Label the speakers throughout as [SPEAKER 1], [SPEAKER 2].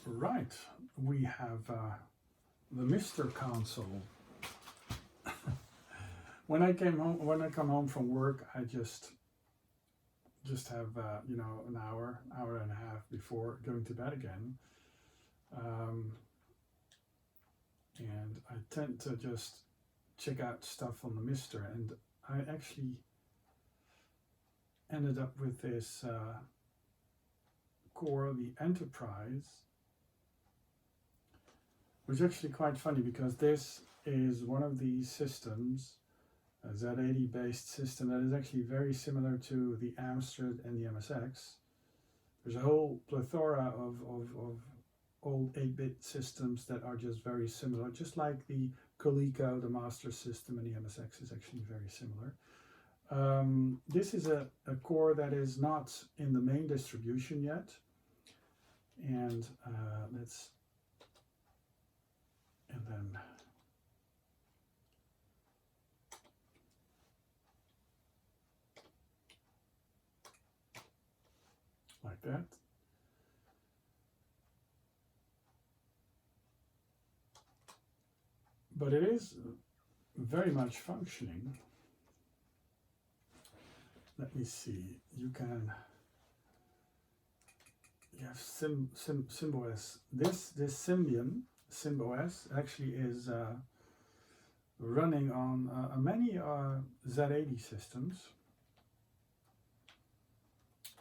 [SPEAKER 1] Right, we have the MiSTer console. When I come home from work, I just have you know, an hour and a half before going to bed again, and I tend to just check out stuff on the MiSTer, and I actually ended up with this core, the Enterprise, which is actually quite funny because this is one of these systems, a Z80 based system that is actually very similar to the Amstrad and the MSX. There's a whole plethora of old 8-bit systems that are just very similar, just like the Coleco, the Master System, and the MSX is actually very similar. This is a core that is not in the main distribution yet, and then like that. But it is very much functioning. Let me see. You have Symbos. This Symbos actually is running on many Z80 systems,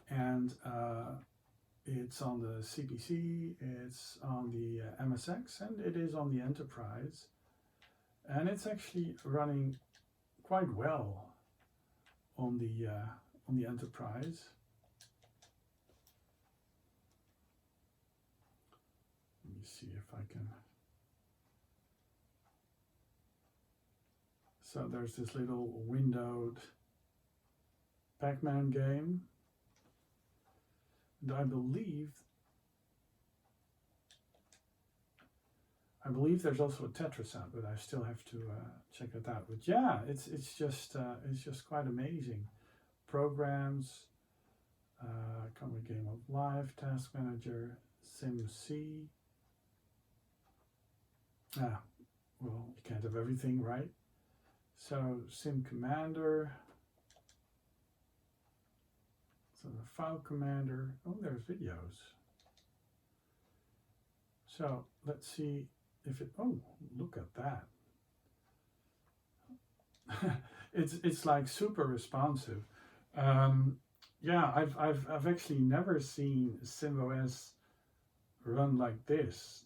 [SPEAKER 1] and it's on the CPC, it's on the MSX, and it is on the Enterprise, and it's actually running quite well on the Enterprise. Let me see if I can. So there's this little windowed Pac-Man game, and I believe there's also a Tetris out, but I still have to check it out. But yeah, it's just quite amazing. Programs, Common Game of Life, Task Manager, SimC. Well, you can't have everything, right? So Sim Commander. So the File Commander. Oh, there's videos. So let's see if it. Oh, look at that. It's like super responsive. Yeah, I've actually never seen Symbos run like this.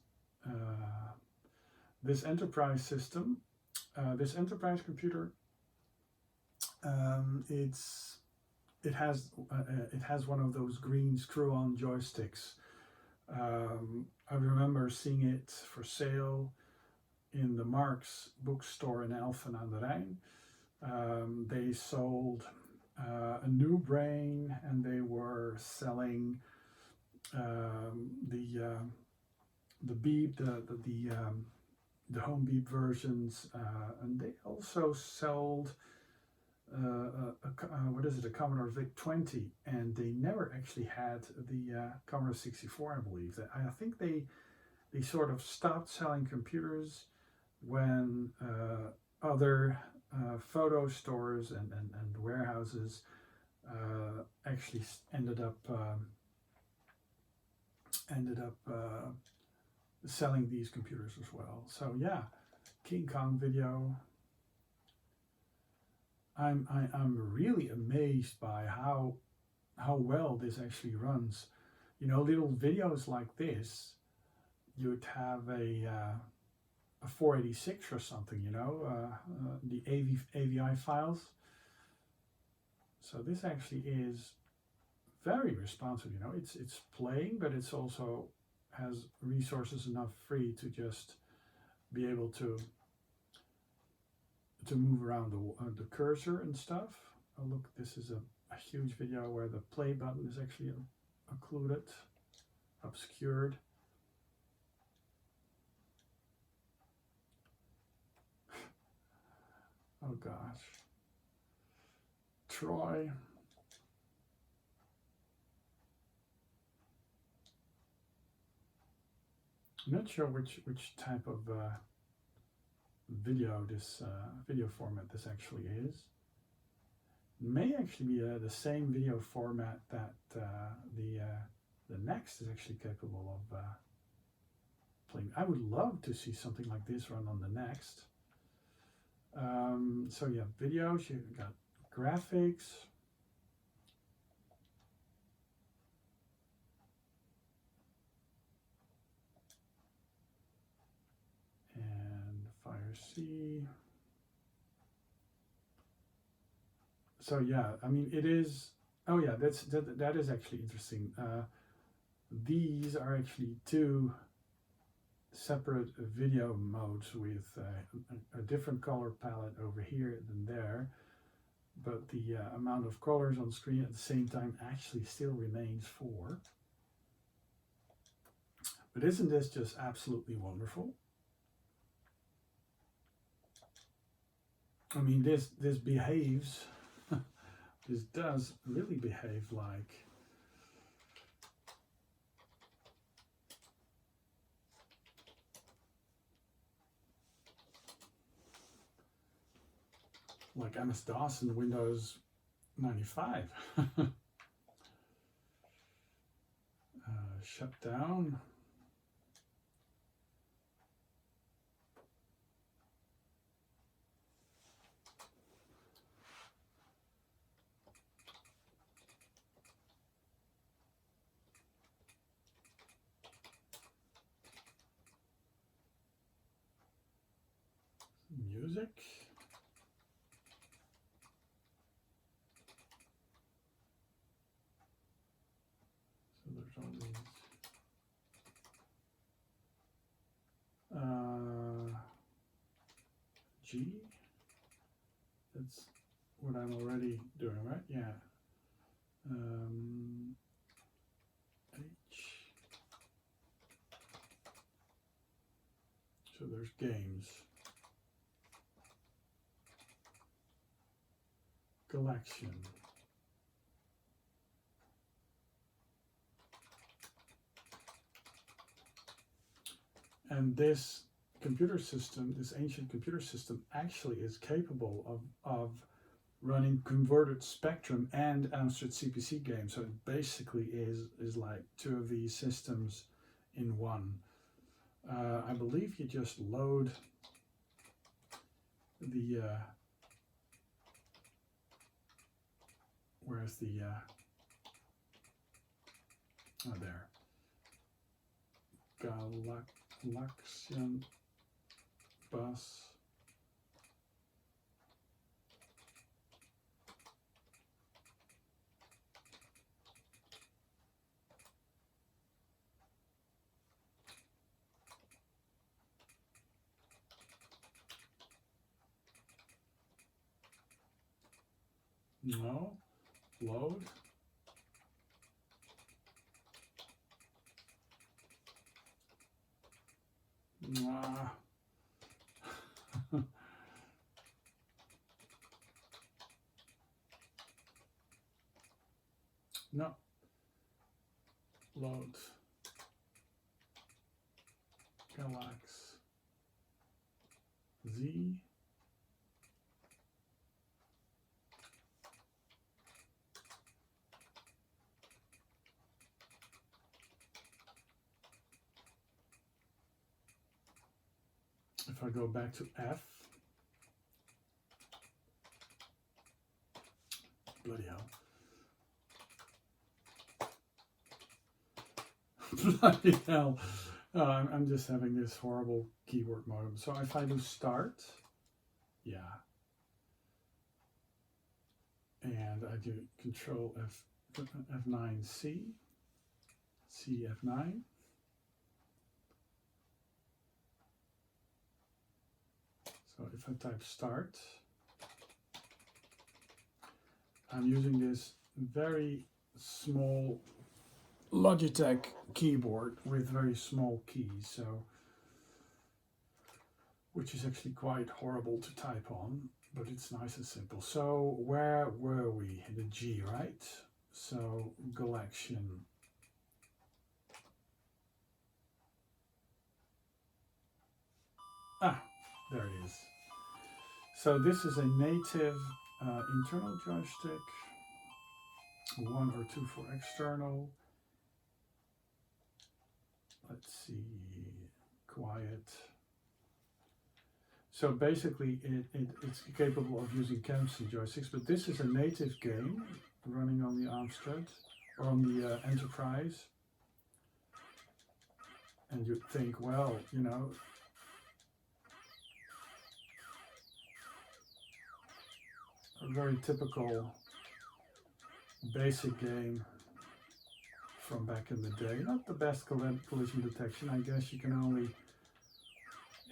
[SPEAKER 1] This enterprise system, this enterprise computer, it has one of those green screw-on joysticks. I remember seeing it for sale in the Marx bookstore in Alphen aan de Rijn. They sold a new brain, and they were selling the beep, the home beep versions, and they also sold a Commodore VIC-20, and they never actually had the Commodore 64, I believe. I think they sort of stopped selling computers when other photo stores and warehouses actually ended up selling these computers as well. So yeah, King Kong video. I'm really amazed by how well this actually runs. You know, little videos like this, you'd have a 486 or something, you know, the AVI files. So this actually is very responsive. You know, it's playing, but it's also has resources enough free to just be able to move around the cursor and stuff. Oh look, this is a huge video where the play button is actually occluded, obscured. Oh gosh. Troy. I'm not sure which type of video format this actually is. It may actually be the same video format that the Next is actually capable of playing. I would love to see something like this run on the Next. So you have videos, you've got graphics. And Fire C. So yeah, I mean it is. Oh yeah, that is actually interesting. These are actually two separate video modes with a different color palette over here than there, but the amount of colors on screen at the same time actually still remains 4. But isn't this just absolutely wonderful? I mean, this behaves. This does really behave like MS-DOS in Windows 95. Shut down. Music. So there's all these. G. That's what I'm already doing, right? Yeah. H. So there's games. Collection. And this computer system, this ancient computer system, actually is capable of running converted Spectrum and AmstradCPC games. So it basically is like 2 of these systems in one. I believe you just load the where's the oh, there. Galaxian bus. No, load. No. Load. Galax. Z. If I go back to F, bloody hell. Bloody hell. I'm just having this horrible keyboard modem. So if I do start, yeah. And I do Control F9 C, C F9. So if I type start, I'm using this very small Logitech keyboard with very small keys, so which is actually quite horrible to type on, but it's nice and simple. So where were we? The G, right? So collection. There it is. So this is a native internal joystick, 1 or 2 for external. Let's see, quiet. So basically it's capable of using camps and joysticks, but this is a native game running on the Amstrad, or on the Enterprise. And you'd think, well, you know, a very typical basic game from back in the day. Not the best collision detection. I guess you can only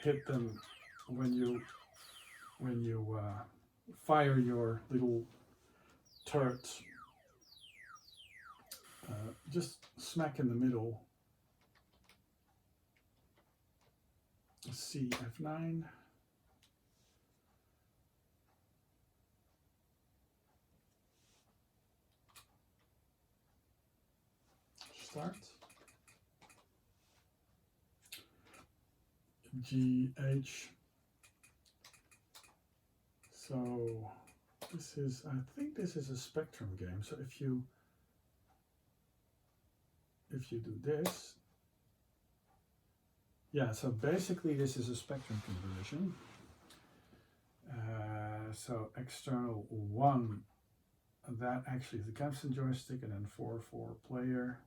[SPEAKER 1] hit them when you fire your little turret just smack in the middle. C F9. Start. GH. So this is, I think this is a Spectrum game. So if you do this, yeah, so basically this is a Spectrum conversion. So external 1, that actually is the capstan joystick, and then 4 for player,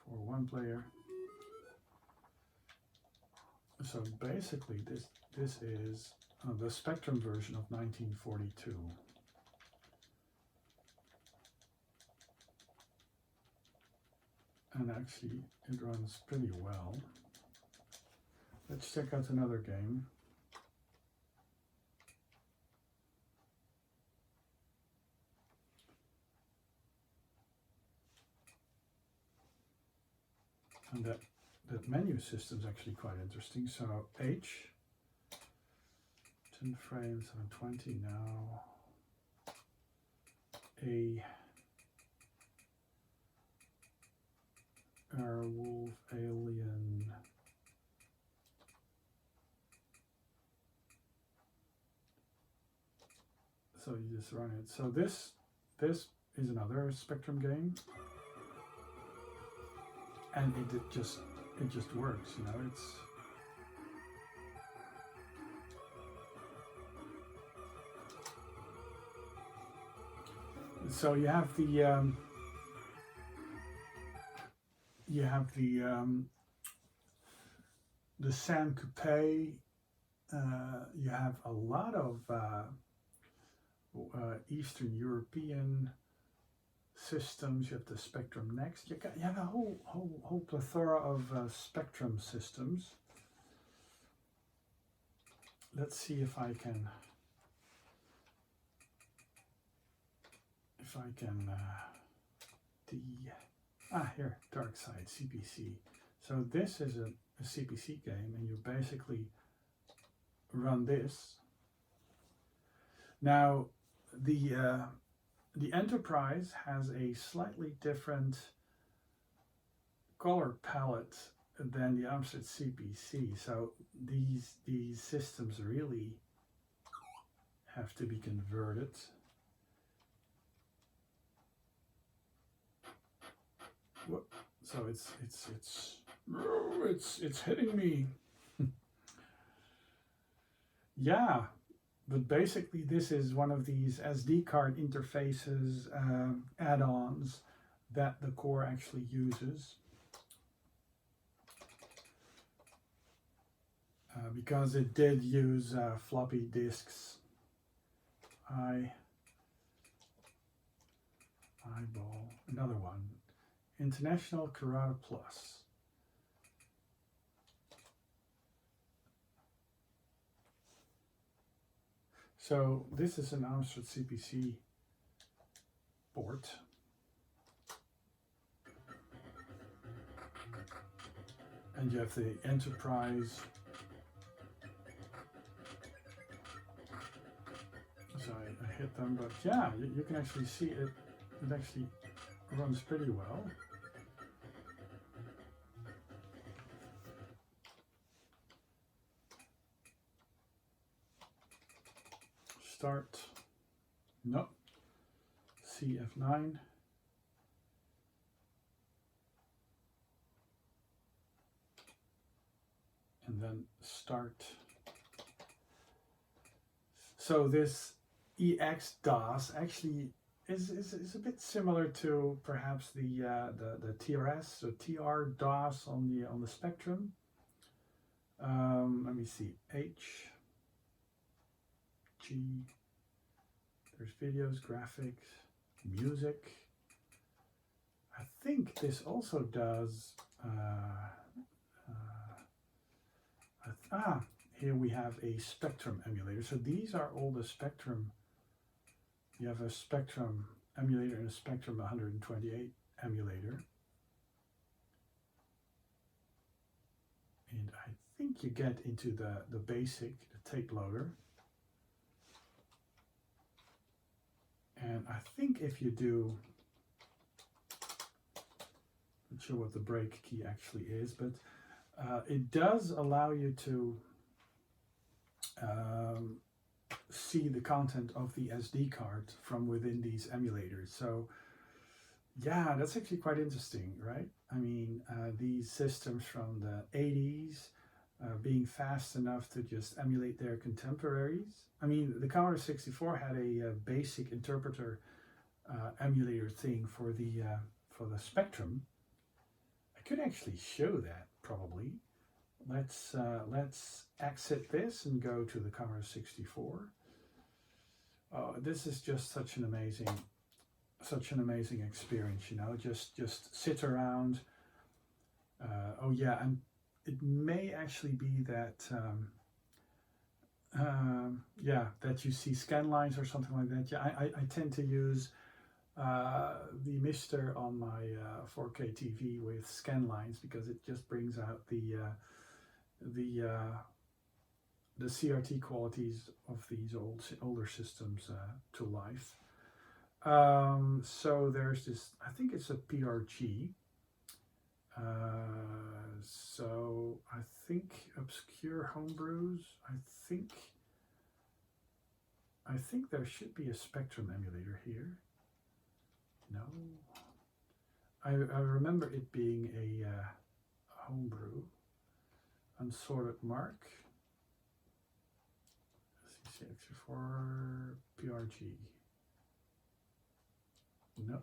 [SPEAKER 1] 4 1 player. So basically this is the Spectrum version of 1942. And actually it runs pretty well. Let's check out another game. And that menu system is actually quite interesting. So H, 10 frames, 720 now. A, Airwolf, Alien. So you just run it. So this is another Spectrum game, and it just works. You know, it's so you have the Sam Coupé. You have a lot of Eastern European systems. You have the Spectrum Next. You have a whole plethora of Spectrum systems. Let's see if I can here, Dark Side CPC. So this is a CPC game, and you basically run this. Now the Enterprise has a slightly different color palette than the Amstrad CPC, so these systems really have to be converted. So it's hitting me. Yeah. But basically this is one of these SD card interfaces, add-ons that the core actually uses. Because it did use floppy disks. Eyeball, another one. International Karate Plus. So this is an Amstrad CPC port. And you have the Enterprise. So I hit them, but yeah, you can actually see it actually runs pretty well. start, no, CF9, and then start. So this EX-DOS actually is a bit similar to perhaps the TRS or TR-DOS on the Spectrum. Let me see, H, G, there's videos, graphics, music. I think this also does, here we have a Spectrum emulator. So these are all the Spectrum. You have a Spectrum emulator and a Spectrum 128 emulator. And I think you get into the basic, the tape loader. And I think if you do, not sure what the break key actually is, but it does allow you to see the content of the SD card from within these emulators. So yeah, that's actually quite interesting, right? I mean, these systems from the 80s being fast enough to just emulate their contemporaries. I mean, the Commodore 64 had a basic interpreter emulator thing for the Spectrum. I could actually show that probably. Let's exit this and go to the Commodore 64. This is just such an amazing experience, you know. Just sit around. Oh yeah, and it may actually be that yeah, that you see scanlines or something like that. Yeah, I tend to use the MiSTer on my 4K TV with scanlines because it just brings out the CRT qualities of these older systems to life. So there's this, I think it's a PRG. So I think obscure homebrews, I think there should be a Spectrum emulator here. No, I remember it being a homebrew. Unsorted mark. CX4 PRG. No.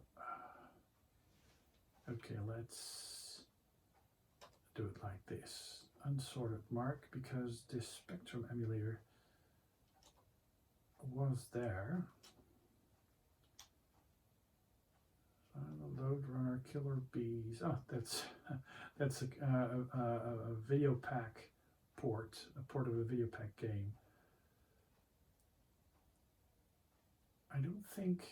[SPEAKER 1] Okay, let's do it like this. Unsorted mark, because this Spectrum emulator was there. Load runner killer bees. Oh, that's a video pack port, a port of a video pack game. I don't think.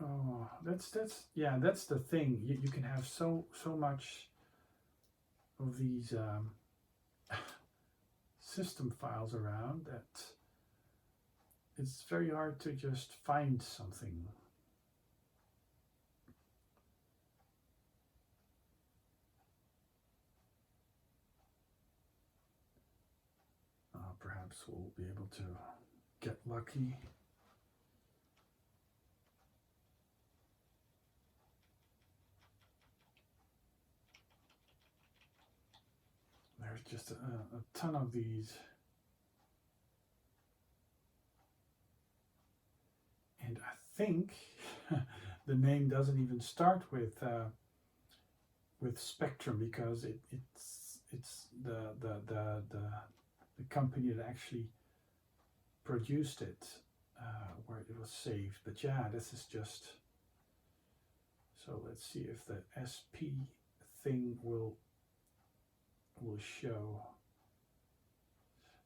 [SPEAKER 1] Oh, that's the thing. You can have so much of these system files around that it's very hard to just find something. Perhaps we'll be able to get lucky. There's just a ton of these. And I think the name doesn't even start with Spectrum, because it's the company that actually produced it, where it was saved. But yeah, this is just, so let's see if the SP thing will show.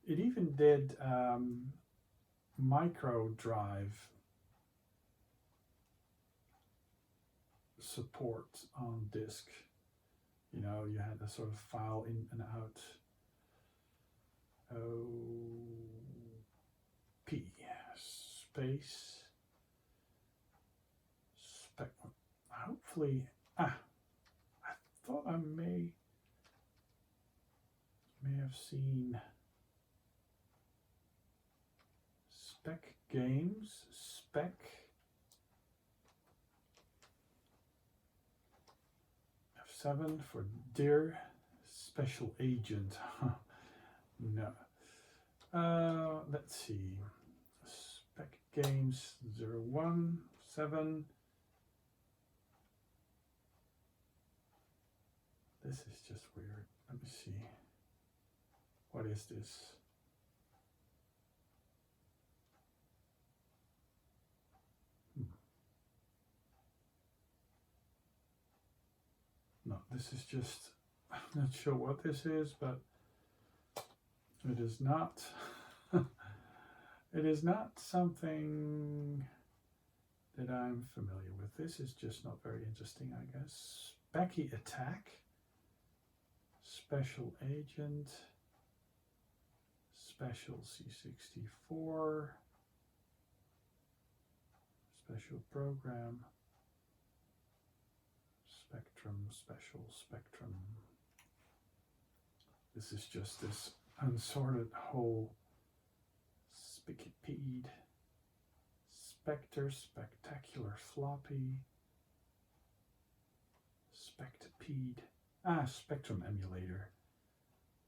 [SPEAKER 1] It even did micro drive support on disk. You know, you had a sort of file in and out. P space spec. Hopefully, I thought I may have seen. Spec Games, Spec F7 for Dear Special Agent. No. Let's see. Spec Games 017. This is just weird. Let me see. What is this? No, this is just, I'm not sure what this is, but it is not, it is not something that I'm familiar with. This is just not very interesting, I guess. Speccy Attack, Special Agent, Special C64, Special Program, Spectrum, Special Spectrum. This is just this unsorted whole Spicipede, Spectre, Spectacular Floppy, Spectipede, Spectrum Emulator.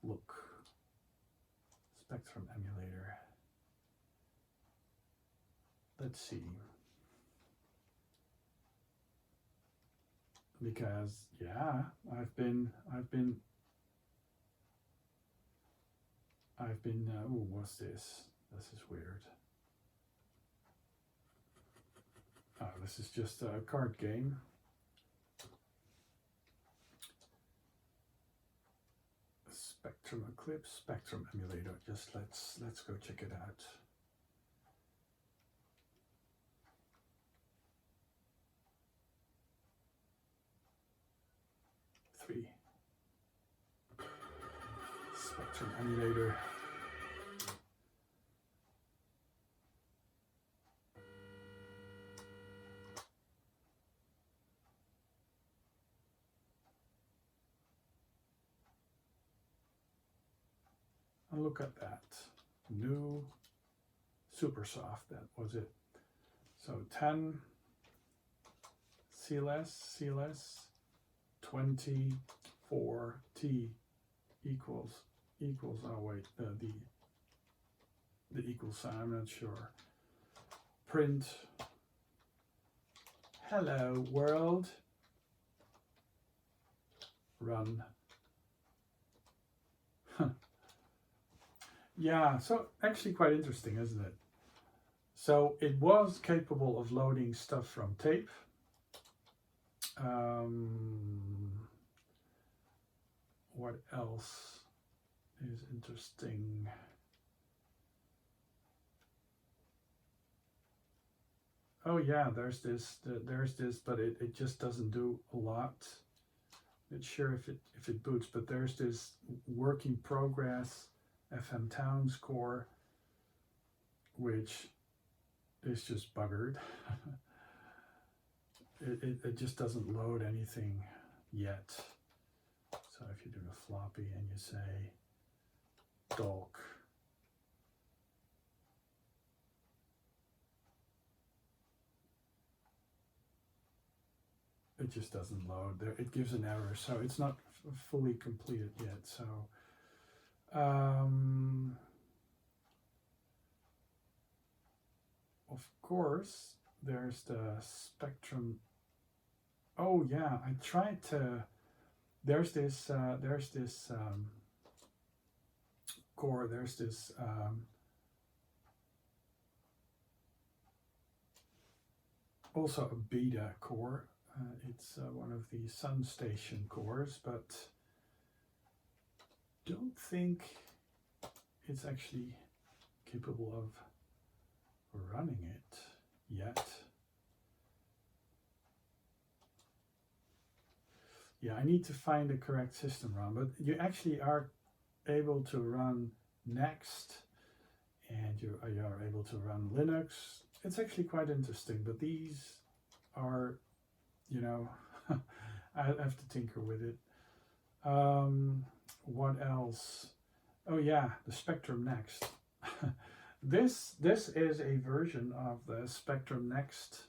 [SPEAKER 1] Look, Spectrum Emulator. Let's see. Because yeah, I've been oh, what's this? This is weird. Oh, this is just a card game. Spectrum Eclipse, Spectrum Emulator. Just let's go check it out. Spectrum Emulator. And look at that. New super soft, that was it. So 10 CLS 24T equals, oh wait, the equal sign, I'm not sure. Print hello world, run. Yeah, so actually quite interesting, isn't it? So it was capable of loading stuff from tape. What else is interesting? Oh yeah, there's this, but it just doesn't do a lot. Not sure if it boots, but there's this work in progress FM Towns core, which is just buggered. it just doesn't load anything yet. So if you do a floppy and you say dock, it just doesn't load. There, it gives an error, so it's not fully completed yet. So of course there's the Spectrum. Oh yeah, I tried to. There's this core. There's this also a beta core. It's one of the SunStation cores, but don't think it's actually capable of running it yet. Yeah, I need to find the correct system run, but you actually are able to run Next, and you are able to run Linux. It's actually quite interesting, but these are, you know, I have to tinker with it. What else? Oh yeah, the Spectrum Next. This is a version of the Spectrum Next,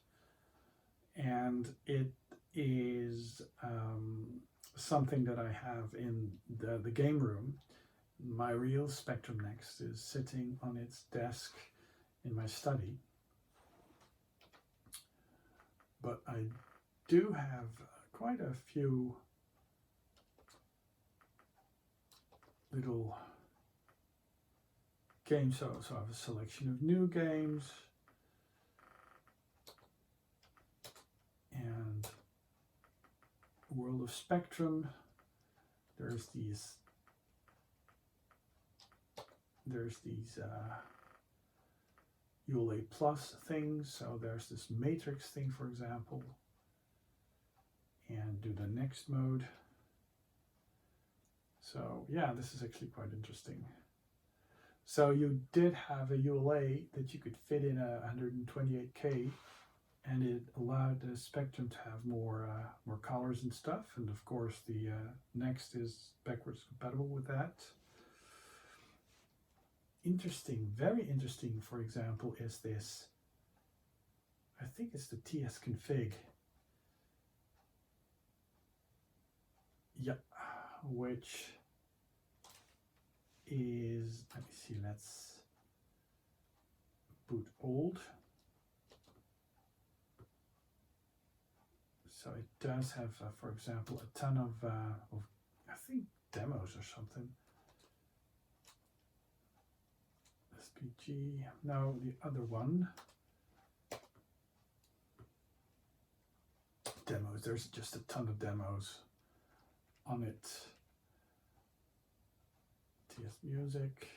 [SPEAKER 1] and it is something that I have in the game room. My real Spectrum Next is sitting on its desk in my study, but I do have quite a few little games. So I have a selection of new games and World of Spectrum. There's these ULA Plus things. So there's this Matrix thing, for example, and do the next mode. So yeah, this is actually quite interesting. So you did have a ULA that you could fit in a 128K, and it allowed the Spectrum to have more colors and stuff. And of course, the Next is backwards compatible with that. Interesting, very interesting, for example, is this, I think it's the TS config. Yeah, which is, let me see, let's boot old. So it does have, for example, a ton of I think demos or something. SPG, no, the other one. Demos, there's just a ton of demos on it. TS Music.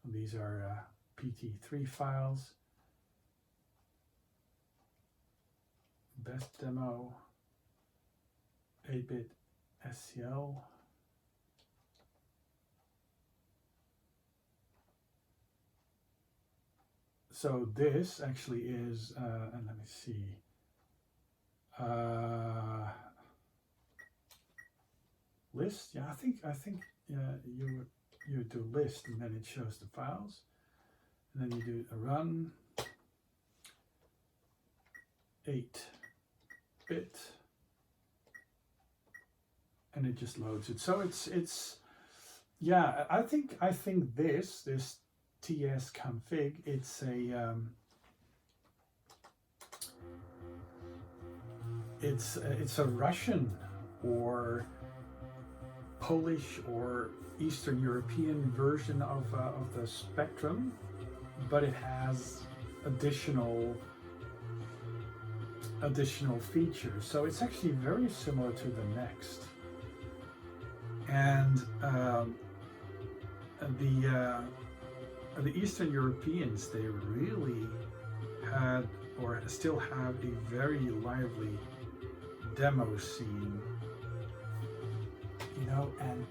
[SPEAKER 1] And these are PT3 files. Best demo, 8-bit SCL. So this actually is, and let me see, list. Yeah, I think you do list, and then it shows the files, and then you do a run, 8-bit, and it just loads it. So it's yeah, I think this TS config, it's a it's a Russian or Polish or Eastern European version of the Spectrum, but it has additional features. So it's actually very similar to the Next. And the Eastern Europeans, they really had, or still have, a very lively demo scene, you know, and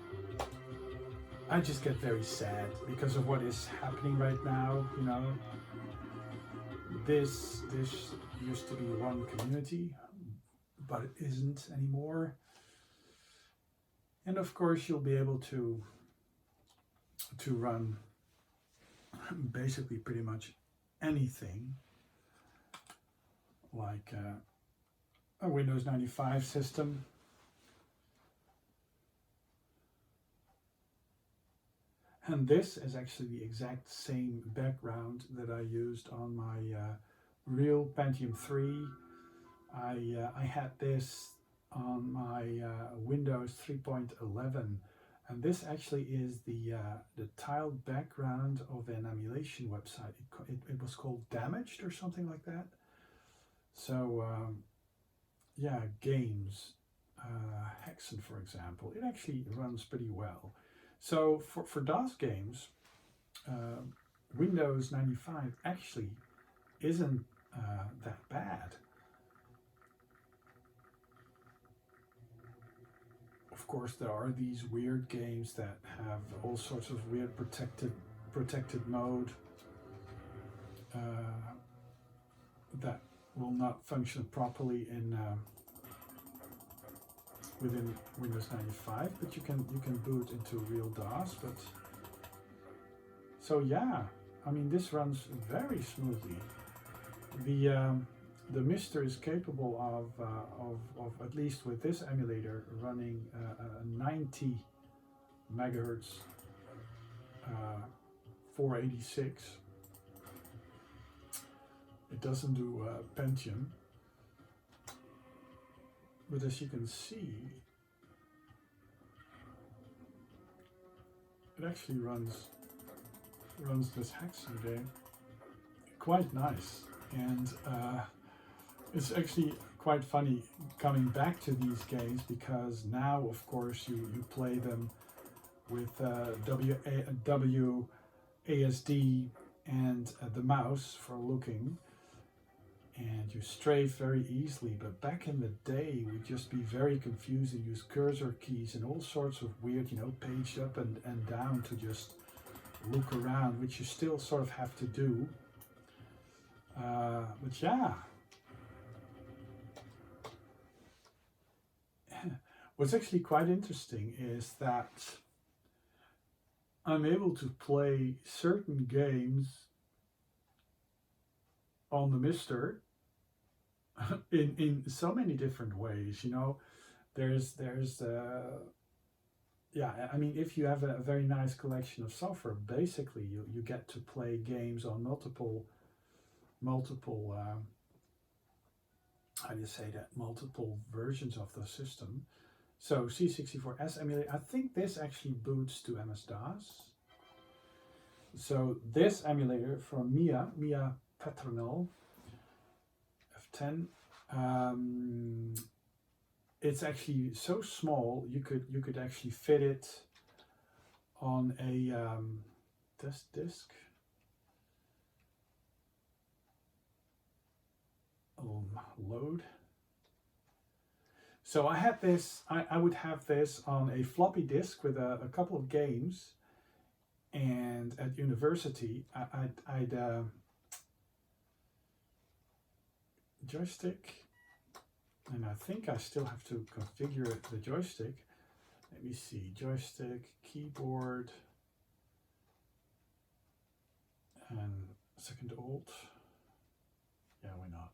[SPEAKER 1] I just get very sad because of what is happening right now, you know. This used to be one community, but it isn't anymore. And of course, you'll be able to run basically pretty much anything, like a Windows 95 system. And this is actually the exact same background that I used on my real Pentium 3. I had this on my Windows 3.11, and this actually is the tiled background of an emulation website. It was called Damaged or something like that. So yeah, games, Hexen, for example, it actually runs pretty well. So for DOS games, Windows 95 actually isn't that bad. Of course, there are these weird games that have all sorts of weird protected mode that will not function properly in within Windows 95, but you can boot into real DOS. But So yeah, I mean, this runs very smoothly. The MiSTer is capable of at least with this emulator running 90 megahertz 486. It doesn't do Pentium, but as you can see, it actually runs this Hexen game quite nice. And it's actually quite funny coming back to these games, because now of course you play them with WASD and the mouse for looking, and you strafe very easily. But back in the day, we'd just be very confused and use cursor keys and all sorts of weird, you know, page up and down to just look around, which you still sort of have to do. But yeah, what's actually quite interesting is that I'm able to play certain games on the MiSTer in so many different ways. You know, yeah, I mean, if you have a very nice collection of software, basically you get to play games on multiple how do you say that, multiple versions of the system. So C64S emulator, I think this actually boots to MS-DOS. So this emulator from Mia Patronal F10, it's actually so small you could actually fit it on a test disk. Load. So I had this, I would have this on a floppy disk with a couple of games, and at university I'd joystick, and I think I still have to configure the joystick. Let me see, joystick, keyboard, and second alt. Yeah, why not?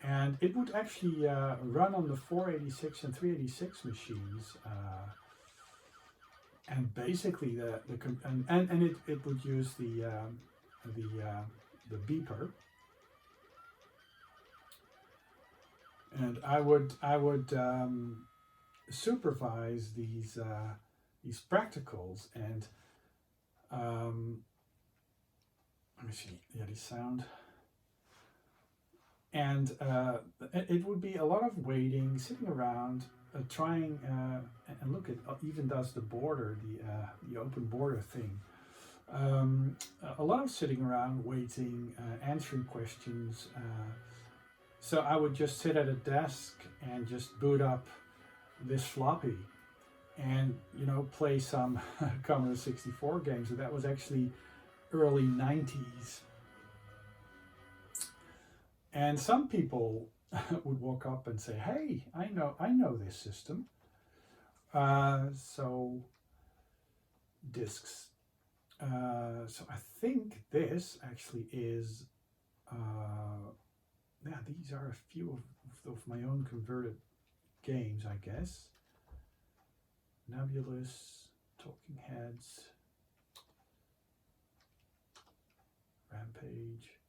[SPEAKER 1] And it would actually run on the 486 and 386 machines, and basically it would use the beeper, and I would supervise these practicals, and let me see, yeah, the sound. And it would be a lot of waiting, sitting around, trying, and look, it even does the border, the open border thing. A lot of sitting around, waiting, answering questions. So I would just sit at a desk and just boot up this floppy, and you know, play some Commodore 64 games. So that was actually early 90s. And some people would walk up and say, "Hey, I know this system." So discs. So I think this actually is, yeah, these are a few of my own converted games, I guess. Nebulous, Talking Heads, Rampage,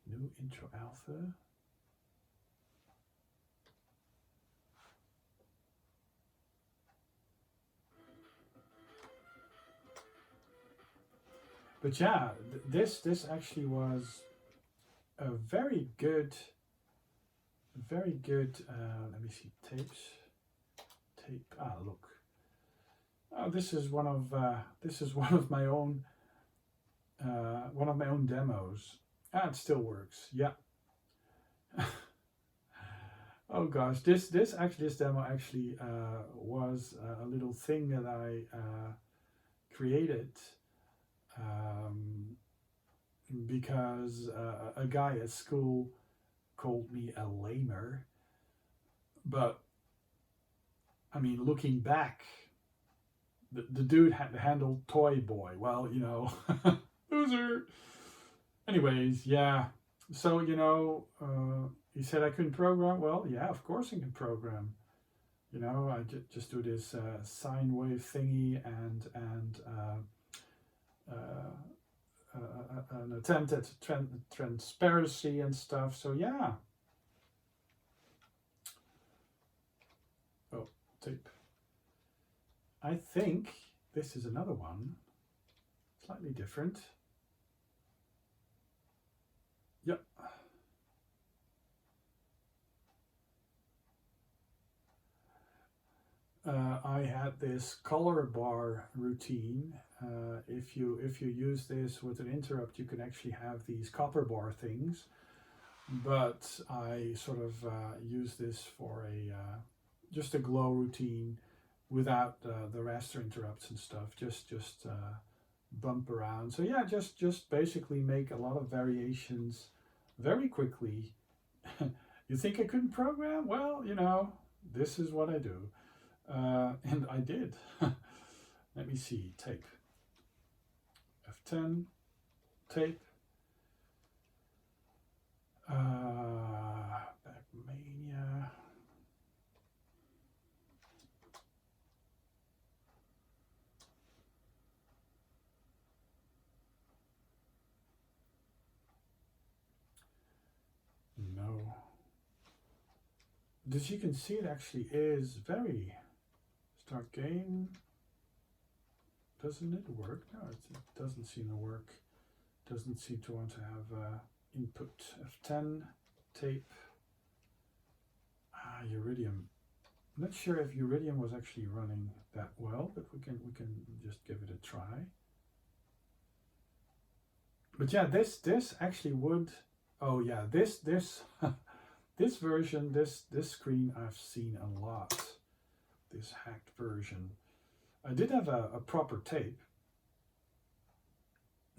[SPEAKER 1] New Intro Alpha. But yeah, this actually was a very good. Let me see, tape. Ah, look. Oh, this is one of my own demos. Ah, it still works. Yeah. Oh gosh, this demo actually was a little thing that I created because a guy at school called me a lamer, but I mean, looking back, the dude had to handle Toy Boy. Well, you know, loser. Anyways, yeah. So, you know, he said I couldn't program. Well, yeah, of course I can program. You know, I just do this sine wave thingy and an attempt at transparency and stuff. So yeah. Oh, tape. I think this is another one, slightly different. Yep. I had this color bar routine. If you use this with an interrupt, you can actually have these copper bar things. But I sort of use this for a just a glow routine without the raster interrupts and stuff. Just bump around. So yeah, just basically make a lot of variations very quickly. You think I couldn't program? Well, you know, this is what I do. And I did. Let me see, tape. F10, tape. Backmania. No. As you can see, it actually is very... Start game. Doesn't it work? No, it doesn't seem to work. Doesn't seem to want to have input. F10, tape. Uridium. I'm not sure if Uridium was actually running that well, but we can just give it a try. But yeah, this actually would. Oh yeah, this this version, this screen I've seen a lot. This hacked version. I did have a proper tape.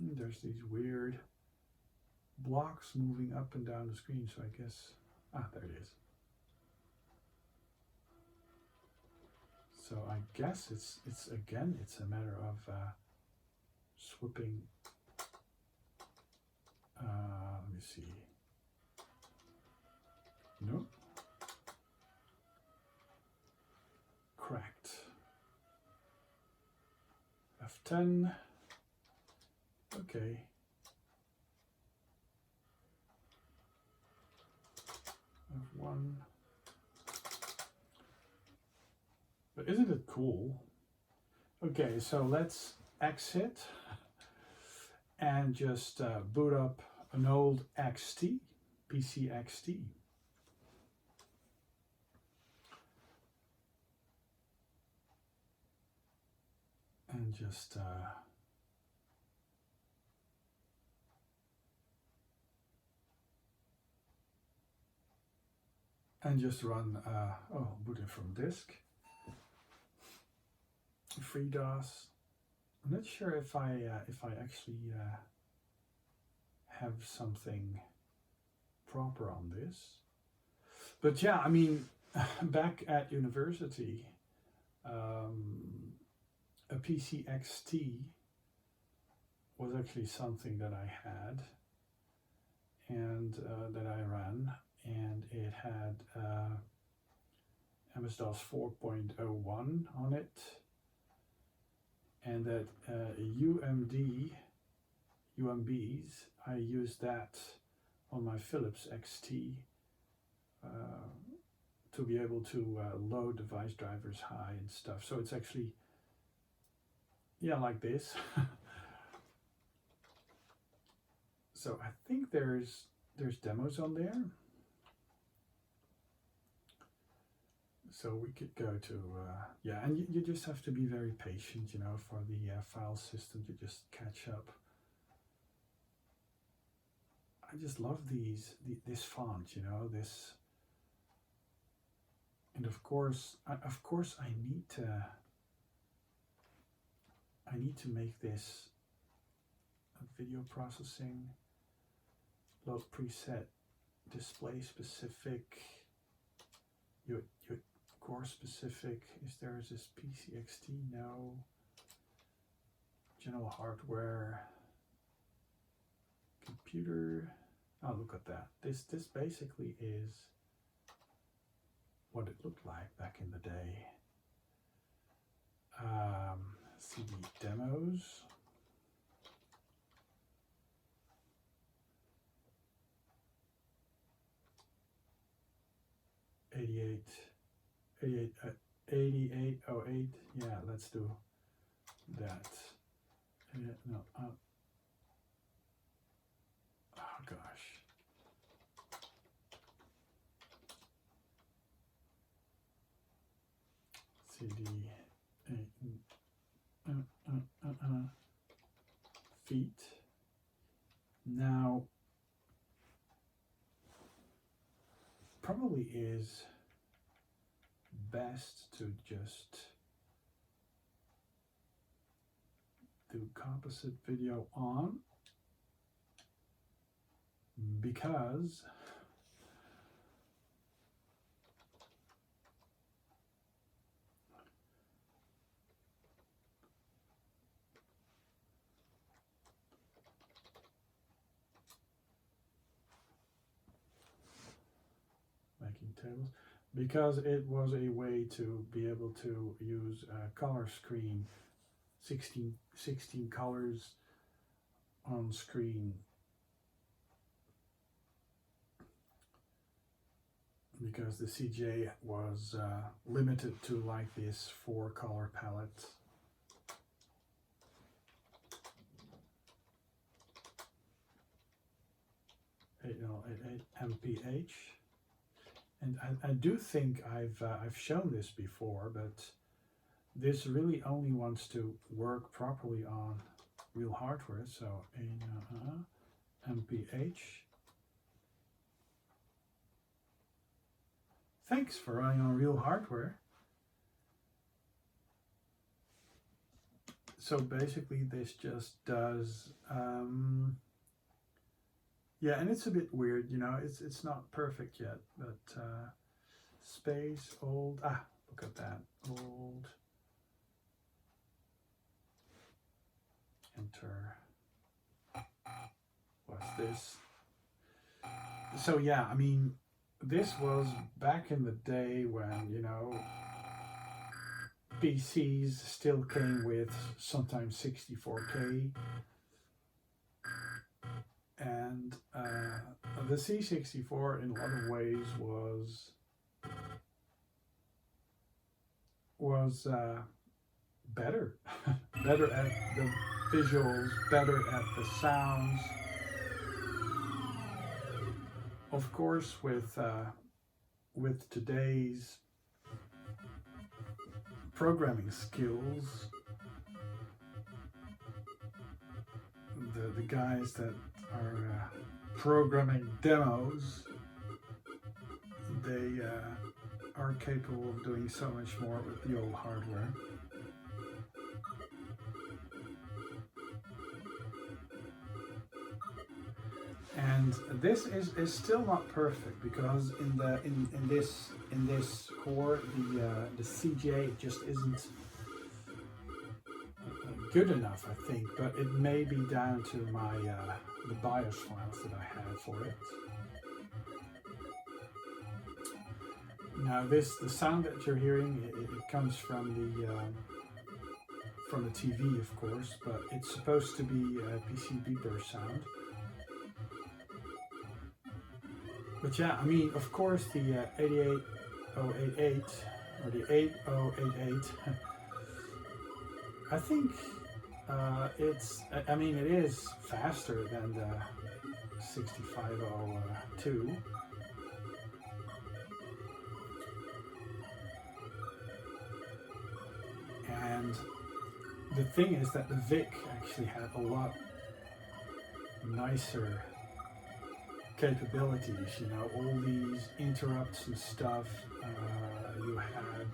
[SPEAKER 1] There's these weird blocks moving up and down the screen, so I guess, there it is. So I guess it's again, it's a matter of swooping. Let me see. Nope. Cracked. F10. Okay. F1. But isn't it cool? Okay, so let's exit and just boot up an old XT, PC XT. And just run boot it from disk. FreeDOS. I'm not sure if I actually have something proper on this, but yeah, I mean, back at university, a PC XT was actually something that I had and that I ran, and it had MS-DOS 4.01 on it, and that UMBs, I used that on my Philips XT to be able to load device drivers high and stuff. So it's actually, yeah, like this. So I think there's demos on there. So we could go to, yeah, and you just have to be very patient, you know, for the file system to just catch up. I just love this font, you know, this, and of course I need to make this a video processing, load preset, display specific. You of core specific. Is there this PCXT? No. General hardware. Computer. Oh, look at that. This basically is what it looked like back in the day. CD demos. $88.08. Yeah, let's do that. No. Oh gosh. CD feet. Now, probably is best to just do composite video on, because tables, because it was a way to be able to use a color screen, 16 colors on screen, because the CGA was limited to like this 4 color palette. MPH. And I do think I've shown this before, but this really only wants to work properly on real hardware. So MPH. Thanks for running on real hardware. So basically this just does yeah, and it's a bit weird, you know, it's not perfect yet, but space, old, look at that, old, enter, what's this? So yeah, I mean, this was back in the day when, you know, PCs still came with sometimes 64K. And the C64 in a lot of ways was better, better at the visuals, better at the sounds. Of course, with today's programming skills, the guys that are programming demos, they are capable of doing so much more with the old hardware. And this is still not perfect, because in this core the CGA just isn't good enough, I think, but it may be down to my the BIOS files that I have for it. Now the sound that you're hearing, it comes from the TV, of course, but it's supposed to be a PCB burst sound. But yeah, I mean, of course, the 88088 or the 8088, I think I mean, it is faster than the 6502. And the thing is that the VIC actually had a lot nicer capabilities, you know, all these interrupts and stuff. You had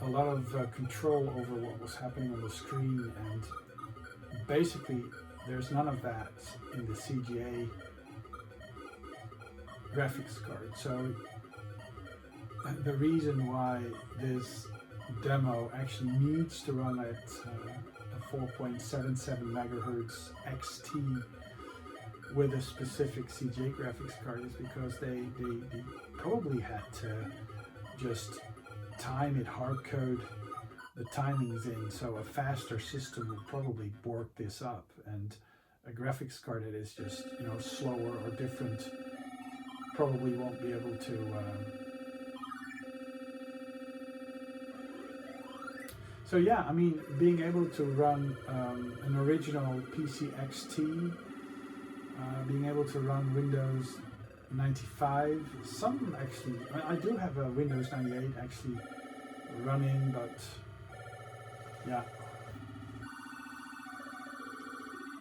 [SPEAKER 1] a lot of control over what was happening on the screen, and basically there's none of that in the CGA graphics card. So the reason why this demo actually needs to run at a 4.77 megahertz XT with a specific CGA graphics card is because they probably had to just time it, hard code the timings in, so a faster system will probably bork this up, and a graphics card that is just, you know, slower or different probably won't be able to so yeah, I mean, being able to run an original PC XT, being able to run Windows 95, some actually, I do have a Windows 98 actually running, but yeah.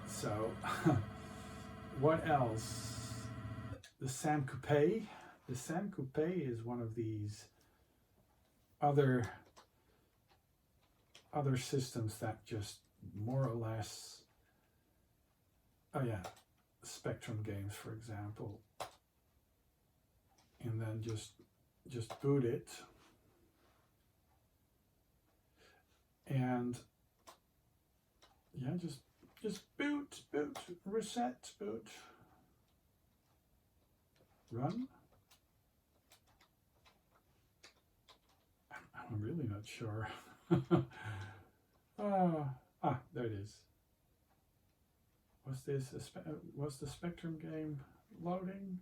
[SPEAKER 1] So, what else? The Sam Coupe. The Sam Coupe is one of these other systems that just more or less, oh yeah, Spectrum games, for example, and then just boot it, and yeah, just boot, reset, boot, run. I'm really not sure. There it is. Was the Spectrum game loading?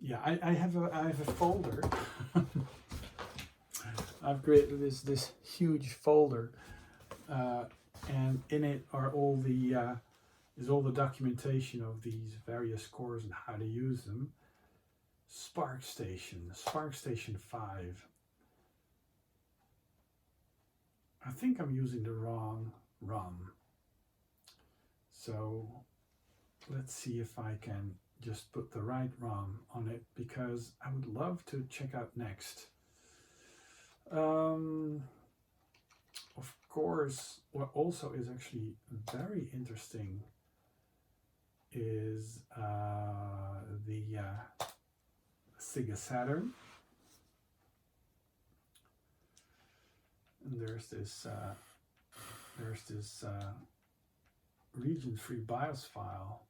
[SPEAKER 1] Yeah, I have a folder. I've created this huge folder, and in it are all the is all the documentation of these various cores and how to use them. SparcStation 5. I think I'm using the wrong ROM. So let's see if I can just put the right ROM on it, because I would love to check out next. Of course, what also is actually very interesting is the Sega Saturn. And there's this region-free BIOS file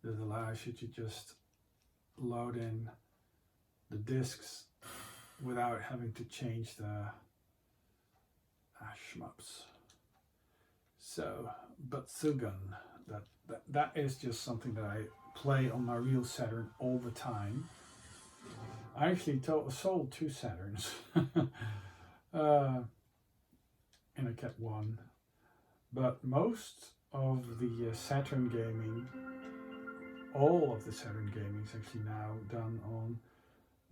[SPEAKER 1] that allows you to just load in the disks without having to change the shmups. So, Batsugun, that is just something that I play on my real Saturn all the time. I actually sold 2 Saturns. And I kept one, but most of the Saturn gaming, all of the Saturn gaming is actually now done on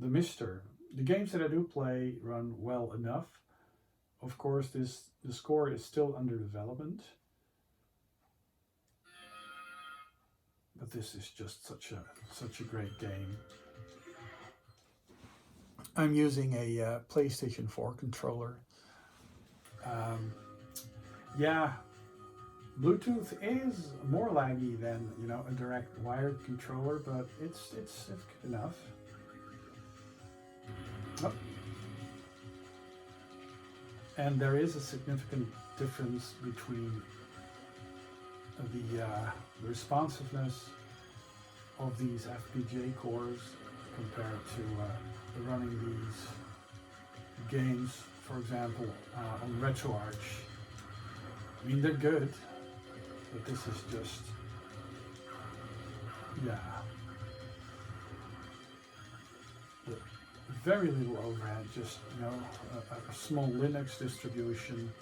[SPEAKER 1] the MiSTer. The games that I do play run well enough. Of course, the score is still under development, but this is just such a great game. I'm using a PlayStation 4 controller. Yeah, Bluetooth is more laggy than, you know, a direct wired controller, but it's good enough. Oh. And there is a significant difference between the responsiveness of these FPGA cores compared to running these games, for example, on RetroArch. I mean, they're good, but this is just, yeah, very little overhead, just, you know, a small Linux distribution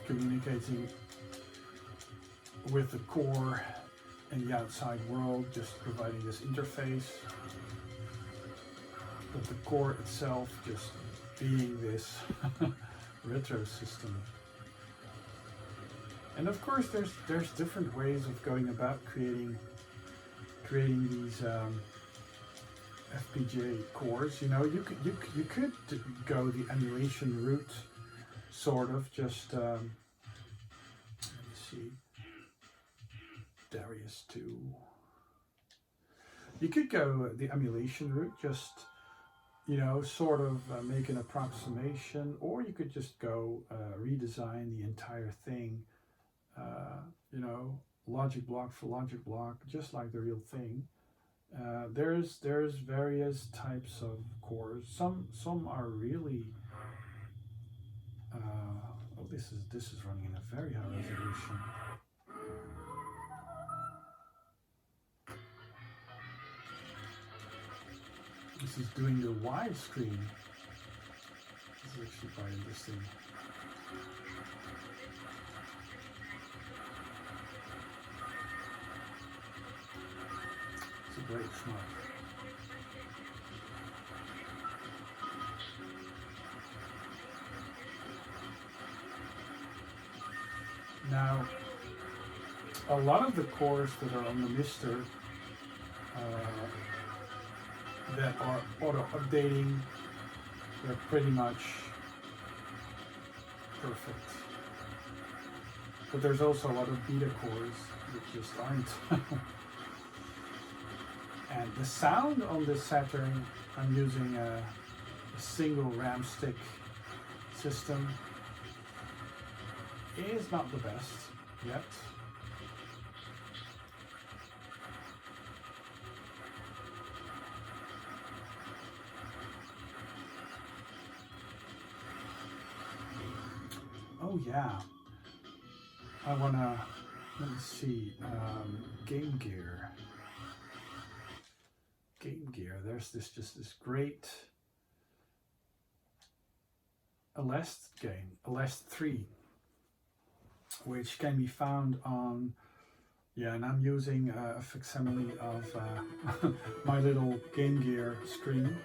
[SPEAKER 1] communicating with the core and the outside world, just providing this interface, but the core itself just being this retro system. And of course, there's different ways of going about creating these FPGA cores. You know, you could go the emulation route, sort of. Just let me see, Darius 2. You could go the emulation route, just you know, sort of make an approximation, or you could just go redesign the entire thing, you know, logic block for logic block, just like the real thing. There's various types of cores. Some are really oh, this is running in a very high resolution. This is doing the widescreen. This is actually quite interesting. It's a great smart. Now, a lot of the cores that are on the MiSTer that are auto-updating, they're pretty much perfect. But there's also a lot of beta cores that just aren't. And the sound on this Saturn, I'm using a single RAM stick system, is not the best yet. Oh yeah, I wanna, let me see, Game Gear. There's just this great Alest game, Alest 3, which can be found on, yeah, and I'm using a facsimile of my little Game Gear screen.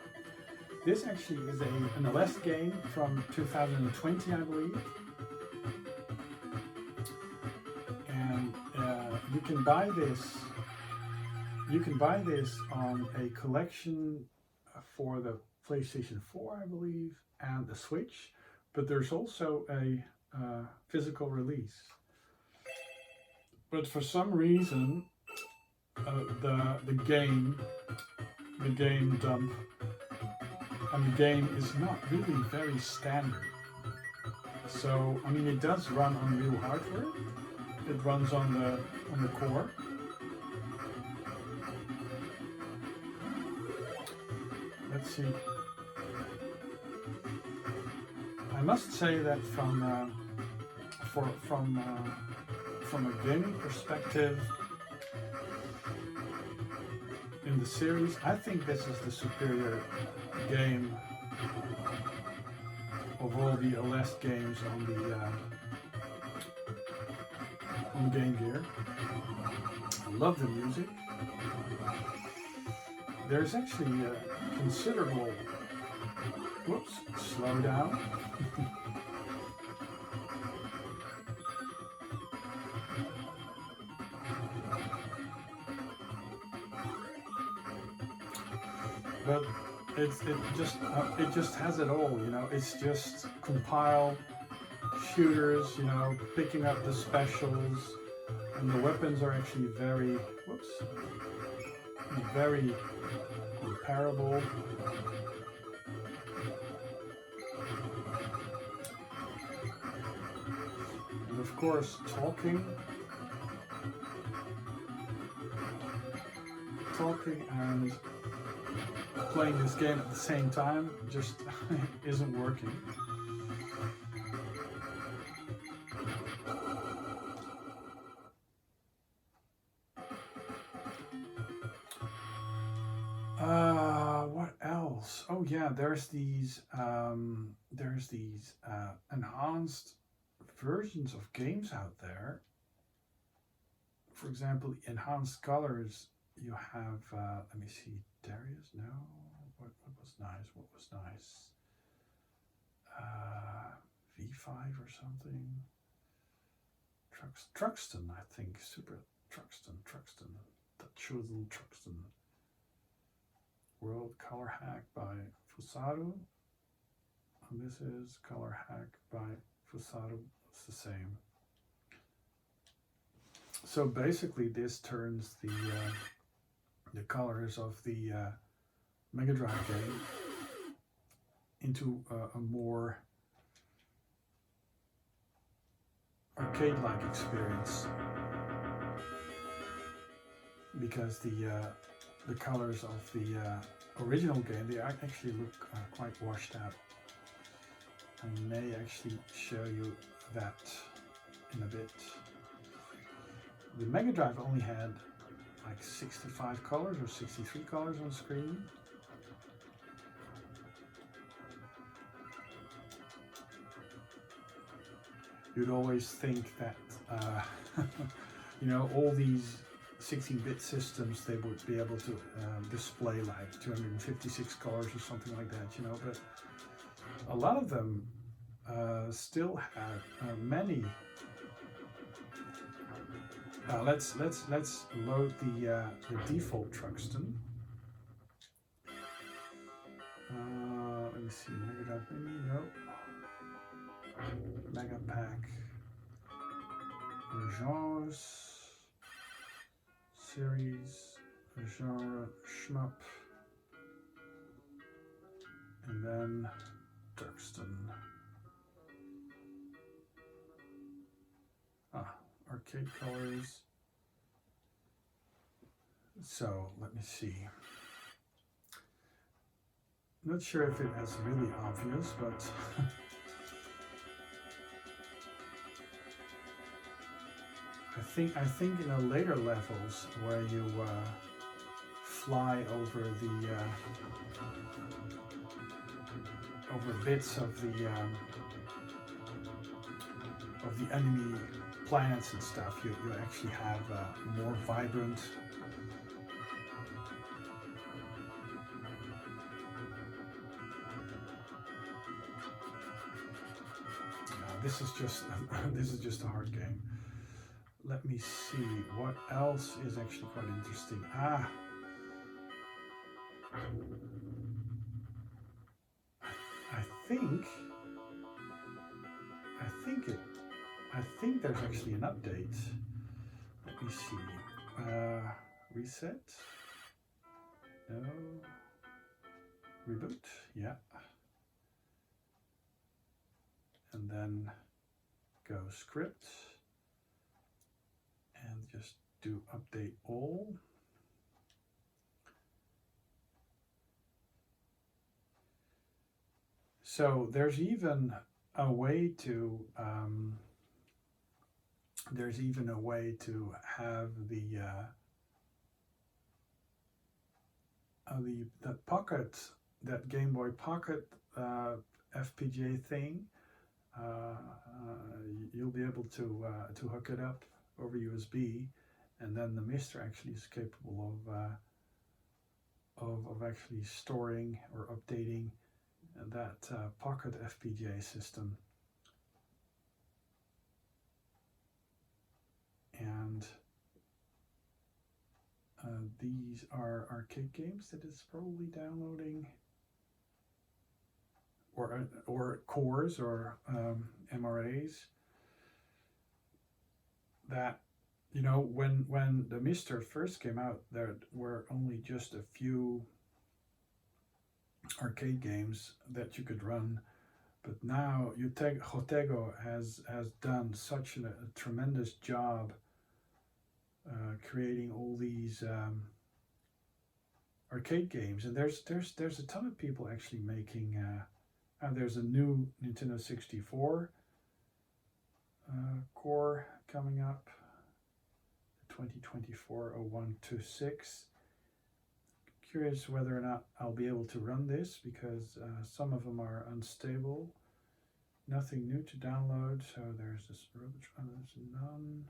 [SPEAKER 1] This actually is an Alest game from 2020, I believe. And you can buy this. You can buy this on a collection for the PlayStation 4, I believe, and the Switch. But there's also a physical release. But for some reason, the game dump and the game is not really very standard. So I mean, it does run on real hardware. It runs on the core. Let's see. I must say that from a gaming perspective in the series, I think this is the superior game of all the Alest games on the Game Gear. I love the music. There's actually a considerable, whoops, slow down. But it just has it all, you know. It's just compile shooters, you know, picking up the specials, and the weapons are actually very, whoops, very comparable. And of course, talking and playing this game at the same time just isn't working. What else? Oh yeah, there's these enhanced versions of games out there. For example, enhanced colors. You have let me see, Darius. No, what was nice? What was nice? V5 or something. Truxton, I think. Super Truxton. The chosen Truxton. World Color Hack by Fusaro. And this is Color Hack by Fusaro. It's the same. So basically, this turns the colors of the Mega Drive game into a more arcade-like experience, because the colors of the original game, they actually look quite washed out. I may actually show you that in a bit. The Mega Drive only had like 65 colors or 63 colors on screen. You'd always think that, you know, all these 16-bit systems, they would be able to display like 256 colors or something like that, you know, but a lot of them still have many. Let's load the default Truxton. Let me see, Mega Drive Mini, no. Mega Pack, genres, series, genre, shmup, and then Truxton. Arcade colors. So let me see. Not sure if it is really obvious, but I think in the later levels where you fly over the over bits of the enemy planets and stuff, you actually have more vibrant this is just a hard game. Let me see what else is actually quite interesting. I think there's actually an update. Let me see. Reset. No. Reboot. Yeah. And then go script and just do update all. So there's even a way to have the Pocket, that Game Boy Pocket FPGA thing. You'll be able to hook it up over USB, and then the MiSTer actually is capable of actually storing or updating that Pocket FPGA system. And these are arcade games that it's probably downloading, or cores or MRAs. That, you know, when the MiSTer first came out, there were only just a few arcade games that you could run, but now Jotego has done such a tremendous job creating all these arcade games, and there's a ton of people actually making. There's a new Nintendo 64 core coming up, 2024-0126. Curious whether or not I'll be able to run this, because some of them are unstable. Nothing new to download, so there's this rubbish one, there's none.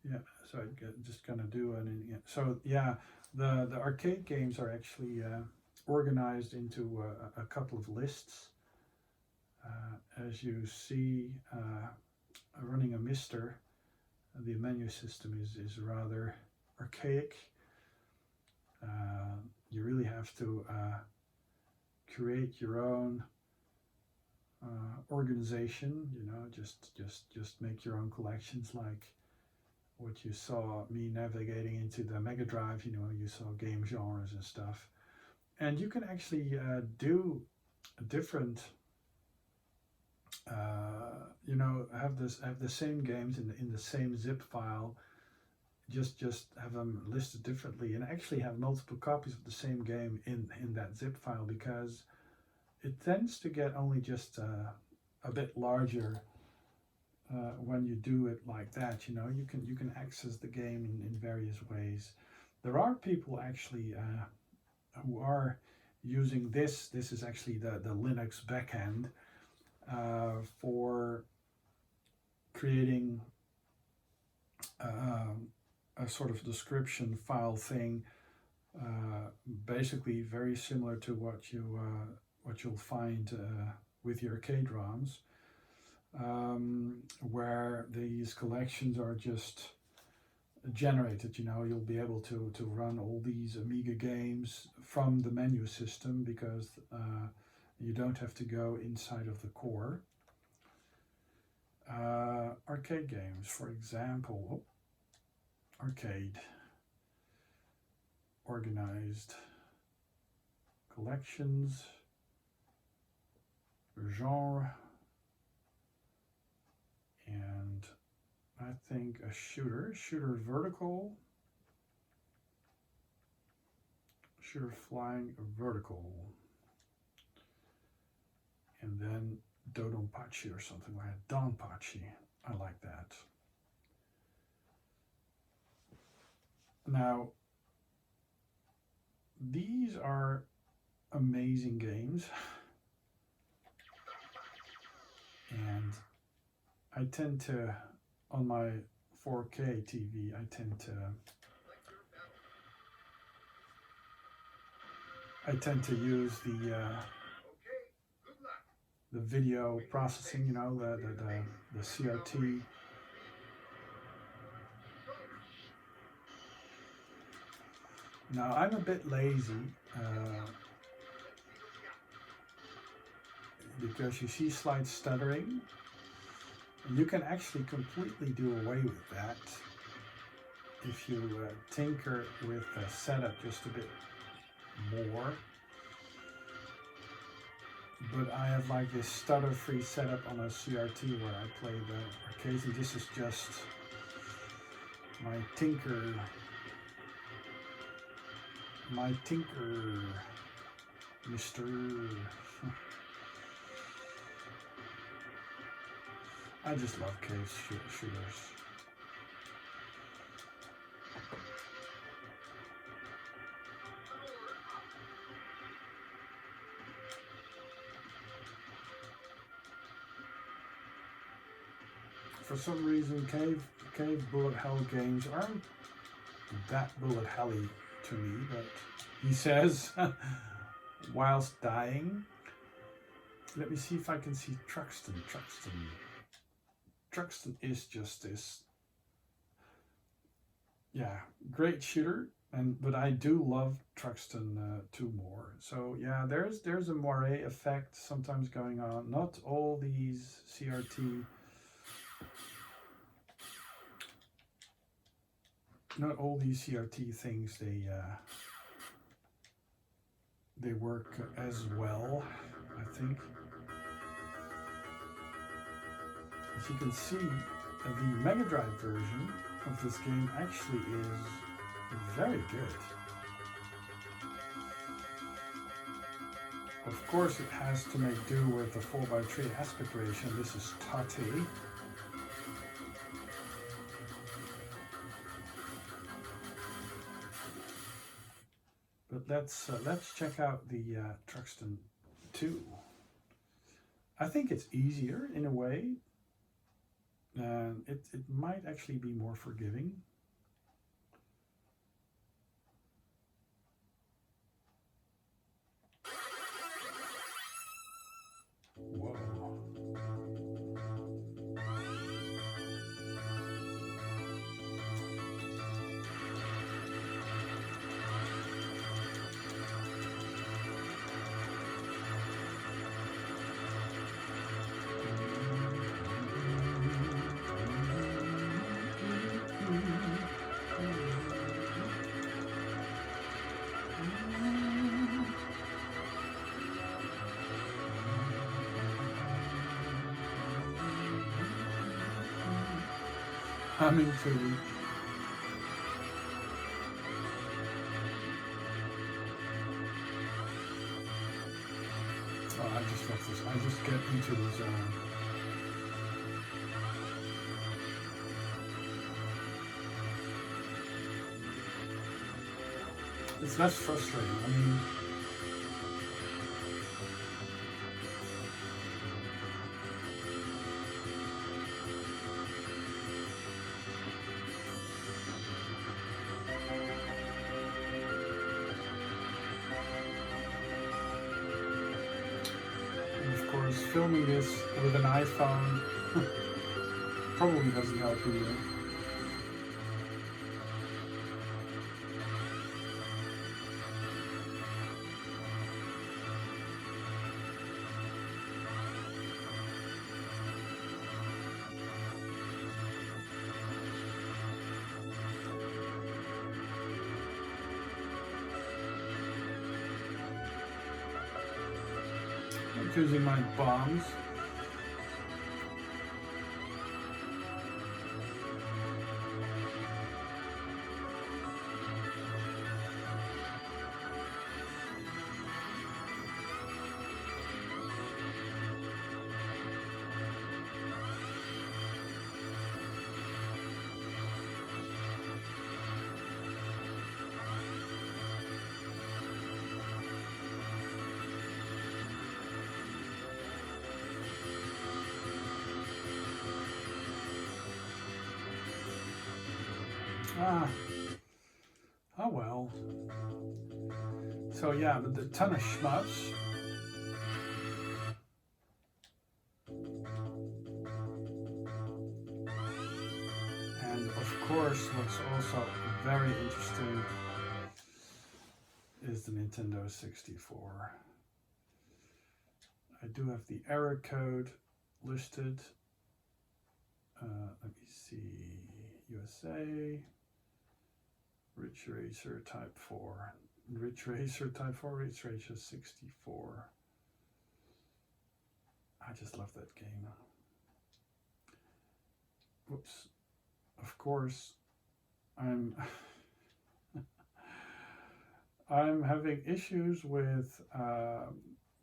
[SPEAKER 1] Yeah, so I'm just gonna do an, so yeah, the arcade games are actually organized into a couple of lists. As you see, running a MiSTer, the menu system is rather archaic. You really have to create your own organization, you know, just make your own collections, like what you saw me navigating into the Mega Drive. You know, you saw game genres and stuff, And you can actually do different, you know, have the same games in the same zip file. Just have them listed differently, and actually have multiple copies of the same game in that zip file, because it tends to get only just a bit larger when you do it like that. You know, you can access the game in various ways. There are people actually who are using this. This is actually the Linux backend for creating a sort of description file thing, basically very similar to what you'll find with your K-ROMs, where these collections are just generated. You know, you'll be able to run all these Amiga games from the menu system, because you don't have to go inside of the core. Arcade games, for example. Arcade, organized collections, genre, and I think a shooter vertical, shooter flying vertical, and then Dodonpachi or something like that. Donpachi, I like that. Now, these are amazing games, and I tend to, on my 4K TV, I tend to use the video processing, you know, the CRT. Now, I'm a bit lazy because you see slight stuttering. You can actually completely do away with that if you tinker with the setup just a bit more. But I have like this stutter-free setup on a CRT where I play the arcades, and this is just my tinker, MiSTer. I just love cave shooters. For some reason, cave bullet hell games aren't that bullet helly to me, but he says, whilst dying. Let me see if I can see Truxton. Truxton is just this, yeah, great shooter, but I do love Truxten II more. So yeah, there's a moire effect sometimes going on. Not all these CRT, things, they work as well, I think. As you can see, the Mega Drive version of this game actually is very good. Of course, it has to make do with the 4:3 aspect ratio. This is Tati. But let's check out the Truxten II. I think it's easier in a way. It might actually be more forgiving. Whoa. coming to me. Oh, I just love this. I just get into the zone. It's less frustrating. I mean, filming this with an iPhone probably doesn't help either. Using my bombs. Oh well. So yeah, but a ton of shmups. And of course, what's also very interesting is the Nintendo 64. I do have the error code listed. Let me see. USA. Ridge Racer Type 4. Ridge Racer Type 4, Ridge Racer 64. I just love that game. Whoops. Of course, I'm having issues with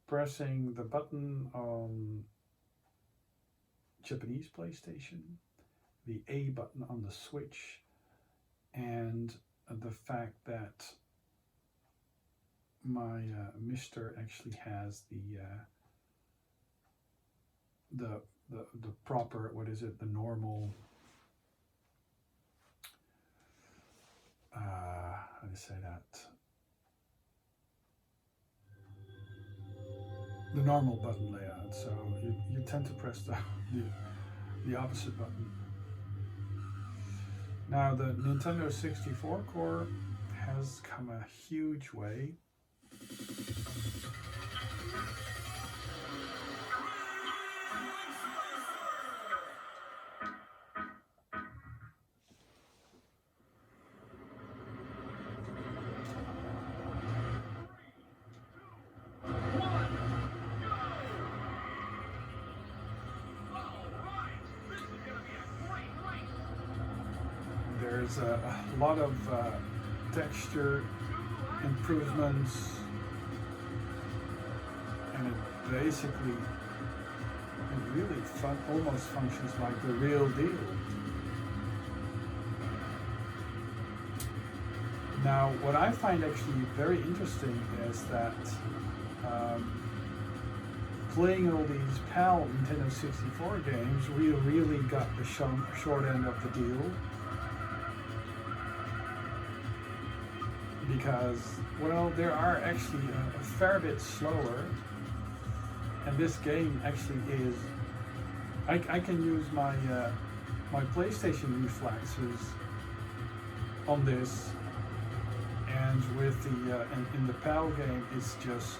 [SPEAKER 1] pressing the button on Japanese PlayStation, the A button on the Switch, and the fact that my MiSTer actually has the proper, what is it, the normal, how do you say that? The normal button layout. So you tend to press the opposite button. Now the Nintendo 64 core has come a huge way. There's a lot of texture improvements, and it really almost functions like the real deal. Now, what I find actually very interesting is that playing all these PAL Nintendo 64 games, we really got the short end of the deal. Because, well, they are actually a fair bit slower, and this game actually is. I can use my my PlayStation reflexes on this, and with the in the PAL game, it's just,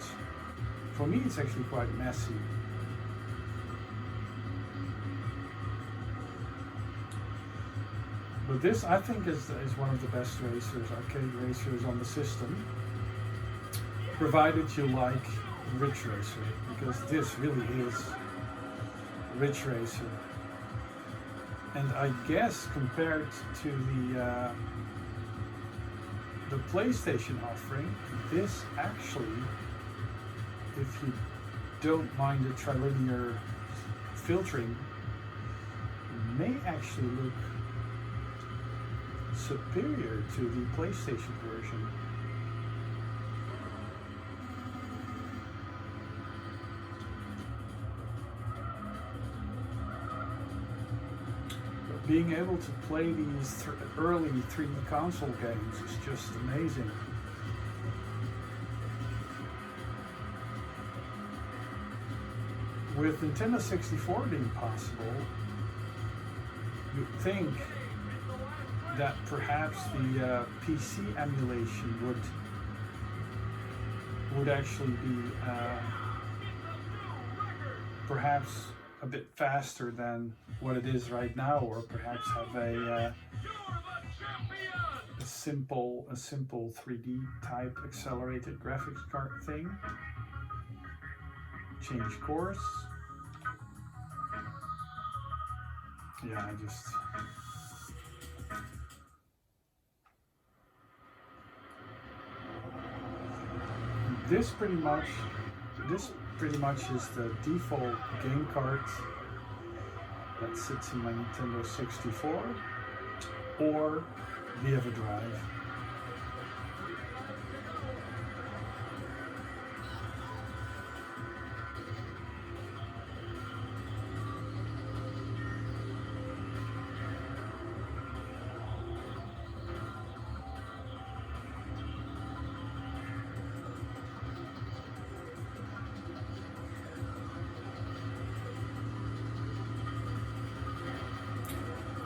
[SPEAKER 1] for me, it's actually quite messy. But this, I think, is one of the best racers, arcade racers on the system, provided you like Ridge Racer, because this really is Ridge Racer. And I guess compared to the PlayStation offering, this actually, if you don't mind the trilinear filtering, may actually look superior to the PlayStation version. But being able to play these early 3D console games is just amazing. With Nintendo 64 being possible, you'd think that perhaps the PC emulation would actually be perhaps a bit faster than what it is right now, or perhaps have a simple 3D type accelerated graphics card thing. Change course. Yeah, I just... This pretty much is the default game card that sits in my Nintendo 64 or via the drive.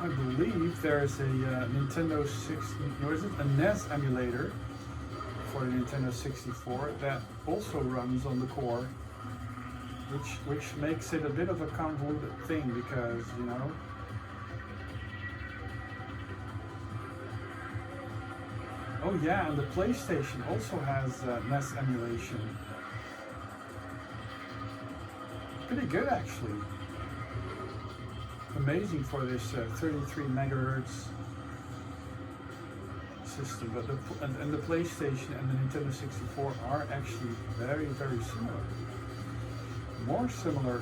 [SPEAKER 1] I believe there's a Nintendo 60, or is it a NES emulator for the Nintendo 64 that also runs on the core, which makes it a bit of a convoluted thing because, you know, oh yeah, and the PlayStation also has NES emulation. Pretty good actually. Amazing for this 33 megahertz system, but the PlayStation and the Nintendo 64 are actually very, very similar. More similar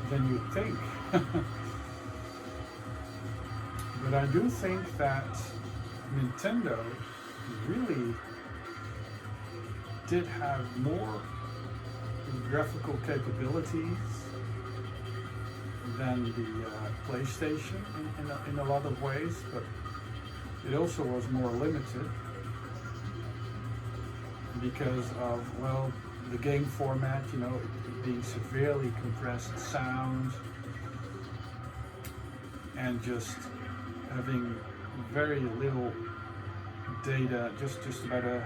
[SPEAKER 1] than you'd think. But I do think that Nintendo really did have more graphical capabilities than the PlayStation in a lot of ways, but it also was more limited because of, well, the game format, you know, it being severely compressed sound and just having very little data, just about a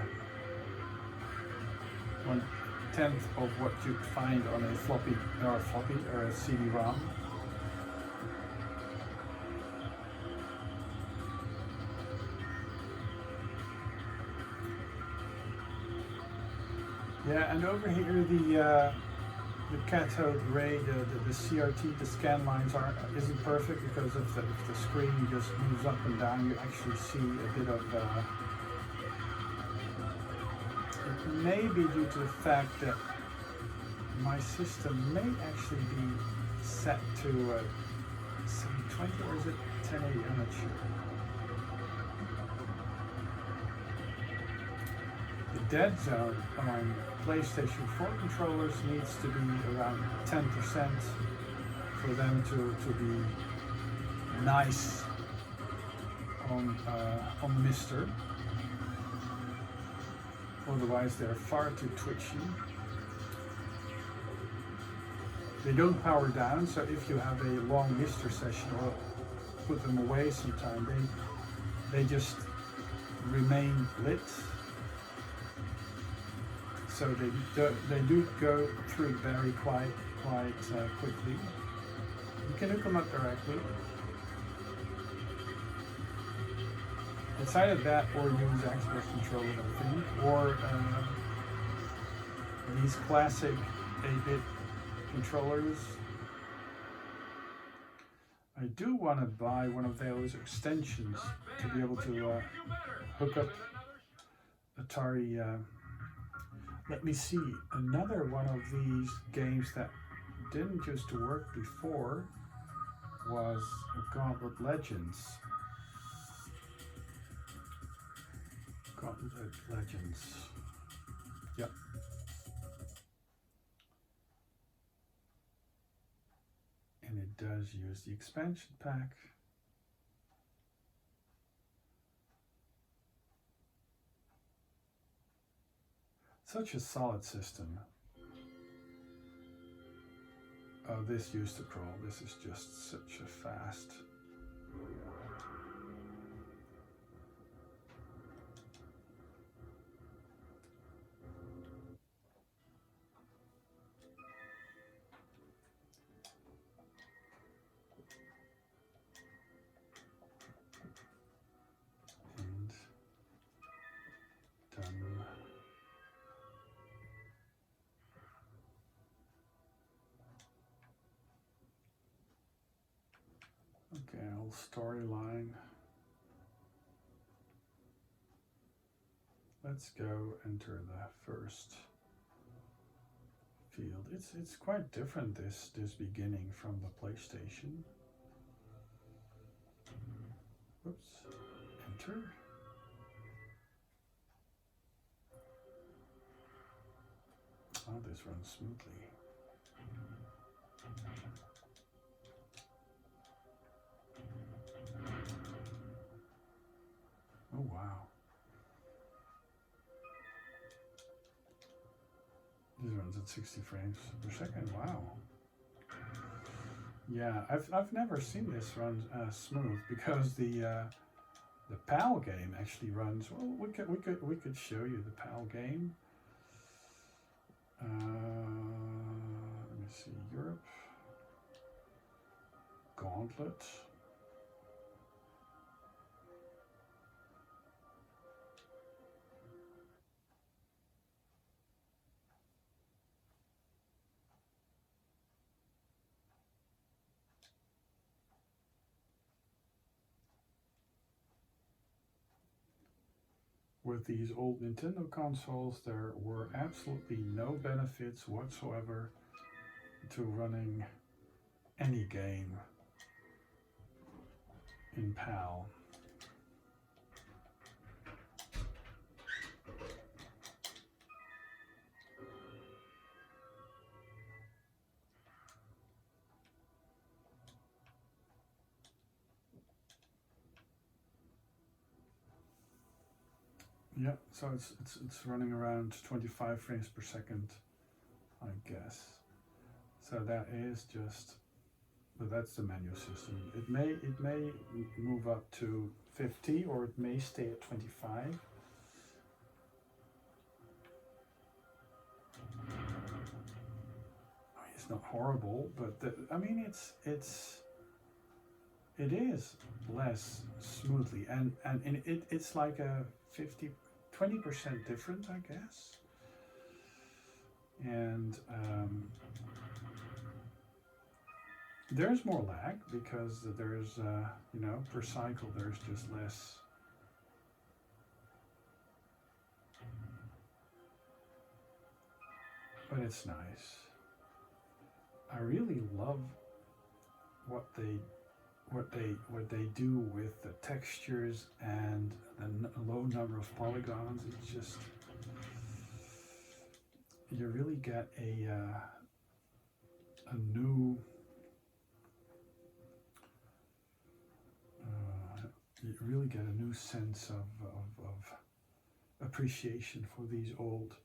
[SPEAKER 1] 1/10 of what you'd find on a floppy or a CD-ROM. Yeah, and over here the cathode ray, the CRT, the scan lines isn't perfect because if the screen just moves up and down, you actually see a bit of it may be due to the fact that my system may actually be set to 720 or is it 1080? I'm not sure. The dead zone on PlayStation 4 controllers needs to be around 10% for them to be nice on MiSTer. Otherwise they're far too twitchy. They don't power down, so if you have a long MiSTer session or put them away sometime, they just remain lit. So they do go through battery quite quickly. You can hook them up directly. It's either that or use Xbox controllers, I think, or these classic 8-bit controllers. I I do want to buy one of those extensions to be able to hook up Atari. Let me see, another one of these games that didn't used to work before was Gauntlet Legends. Gauntlet Legends. Yep. And it does use the expansion pack. Such a solid system. Oh, this used to crawl. This is just such a fast. And done. Okay, old storyline. Let's go enter the first field. It's quite different this beginning from the PlayStation. Whoops. Enter. Oh, this runs smoothly. Oh wow. This runs at 60 frames per second. Wow. Yeah, I've never seen this run smooth because the PAL game actually runs. Well, we could show you the PAL game. Let me see, Europe, Gauntlet. With these old Nintendo consoles, there were absolutely no benefits whatsoever to running any game in PAL. Yeah, so it's running around 25 frames per second, I guess. So that is just, but that's the manual system. It may move up to 50 or it may stay at 25. It's not horrible, but I mean it is less smoothly, and it's like a 20% different, I guess. And there's more lag because there's you know, per cycle there's just less. But it's nice. I really love what they do with the textures and the low number of polygons. It's just, you really get a new you really get a new sense of appreciation for these old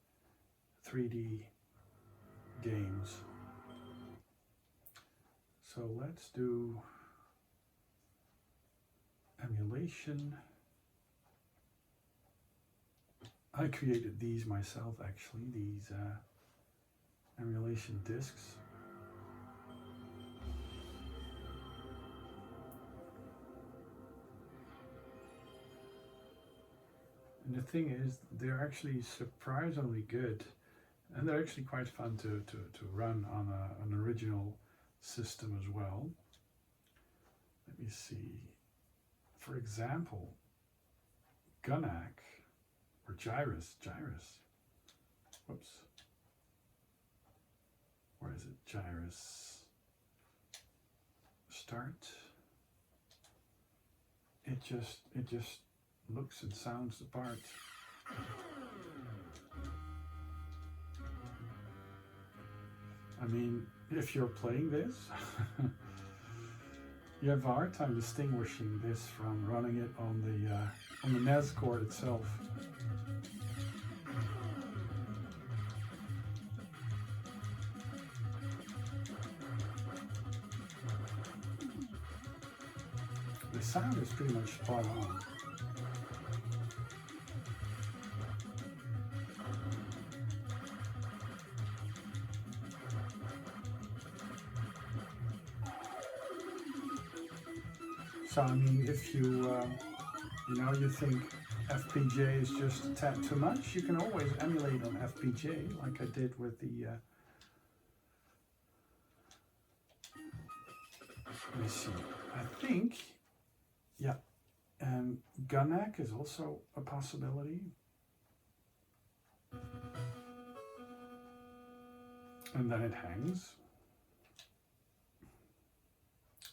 [SPEAKER 1] 3D games. So let's do emulation. I created these myself, actually, these emulation discs. And the thing is, they're actually surprisingly good, and they're actually quite fun to run on an original system as well. let me see, for example, Gunac or Gyrus, whoops, where is it, Gyrus, start, it just looks and sounds the part. I mean, if you're playing this, you have a hard time distinguishing this from running it on the NES core itself. The sound is pretty much spot on. So I mean, if you you think FPGA is just a tad too much, you can always emulate on FPGA, like I did with the. Let me see. I think, yeah, Gunac is also a possibility. And then it hangs.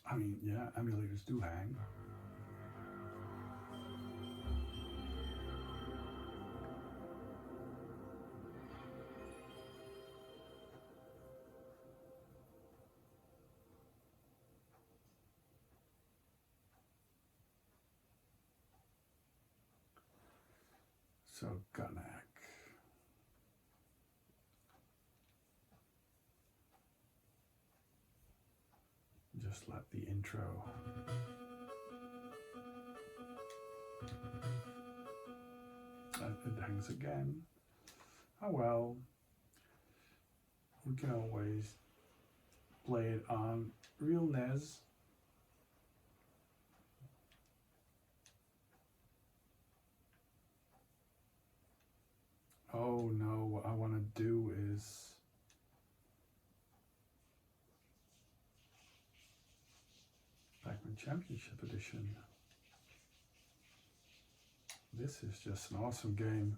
[SPEAKER 1] I mean, yeah, emulators do hang. So Gunac. Just let the intro. It hangs again. Oh well. We can always play it on real NES. Oh no, what I want to do is Pac-Man Championship Edition. This is just an awesome game.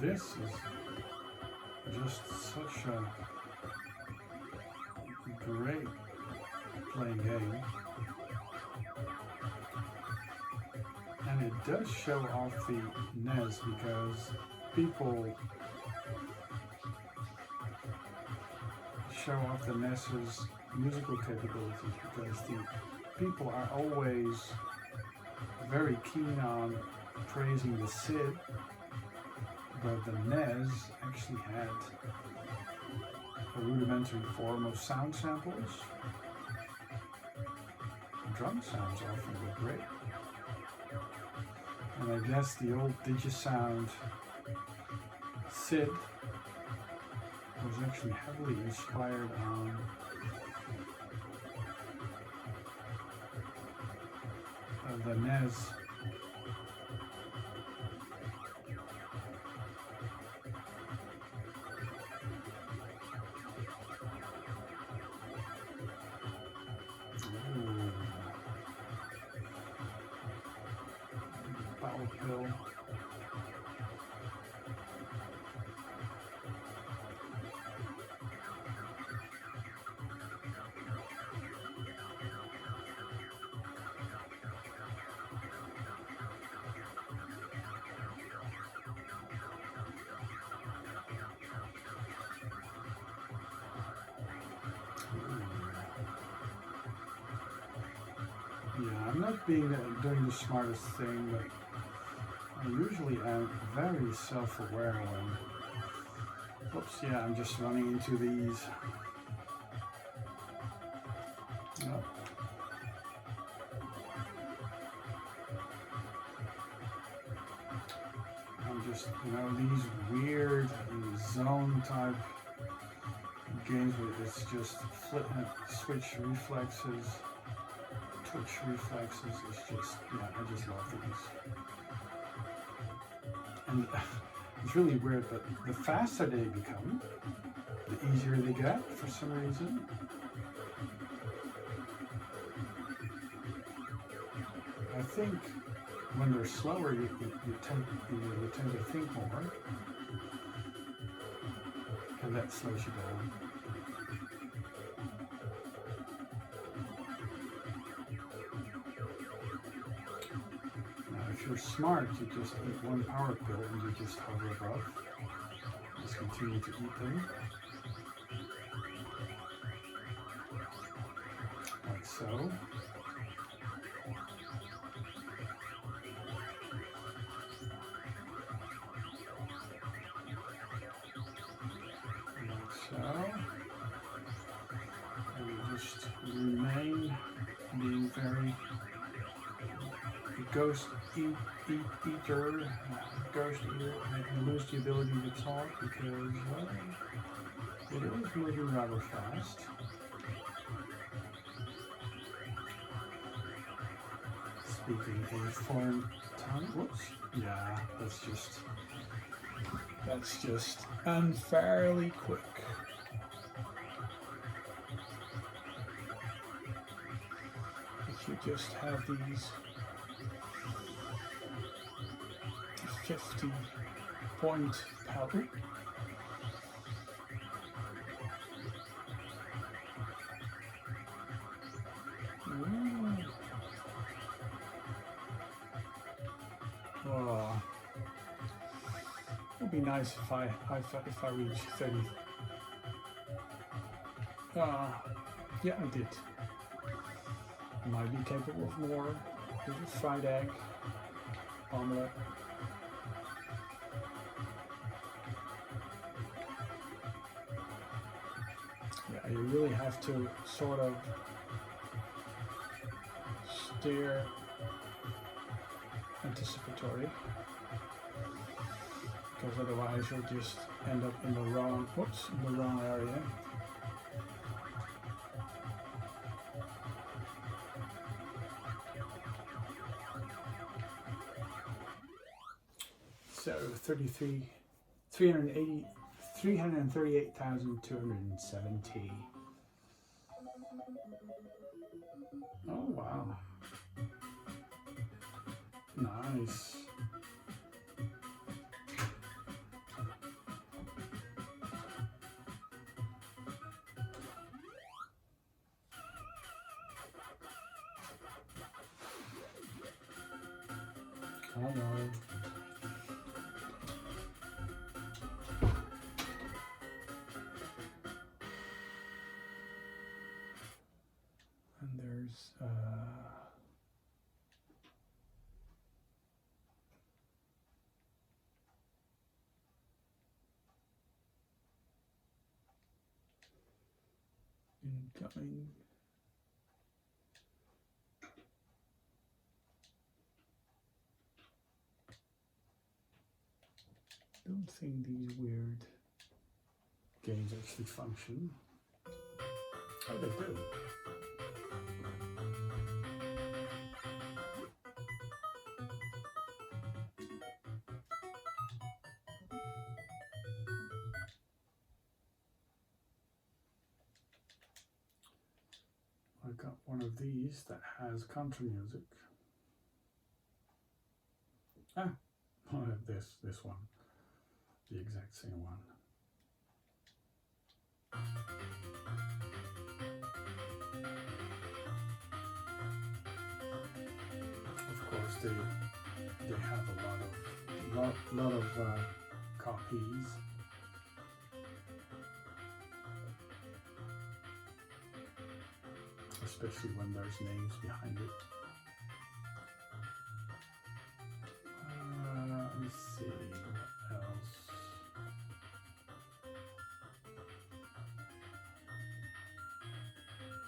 [SPEAKER 1] This is just such a great playing game, and it does show off the NES because people show off the NES's musical capabilities because the people are always very keen on praising the SID. But the NES actually had a rudimentary form of sound samples. Drum sounds often were great. And I guess the old Digisound SID was actually heavily inspired on the NES. Yeah, I'm not doing the smartest thing, but I usually am very self-aware when, whoops, yeah, I'm just running into these. Oh. just, you know, these weird zone type games where it's just switch reflexes, twitch reflexes. It's just, yeah, I just love these. And it's really weird, but the faster they become, the easier they get for some reason. I think when they're slower, you tend to think more, and that slows you down. Now, if you're smart, you just eat one power pill and you just hover above. Just continue to eat them. Like so. And just remain being very ghost eater, and lose the ability to talk because, well, it is moving rather fast. Speaking a foreign tongue, whoops, yeah, that's just unfairly quick. If you just have these 50-point powder, oh. It'd be nice if I reach 30. Yeah, I did. Might be capable of more. There's a fried egg, omelette. Yeah, you really have to sort of steer anticipatory, because otherwise you'll just end up in the wrong, area. So 338,270. Oh wow. Nice. Come on. And there's incoming. Don't think these weird games actually function. Oh, they do. I got one of these that has contra music. I have this one. The exact same one. Of course, they have a lot of copies. Especially when there's names behind it. Let me see what else.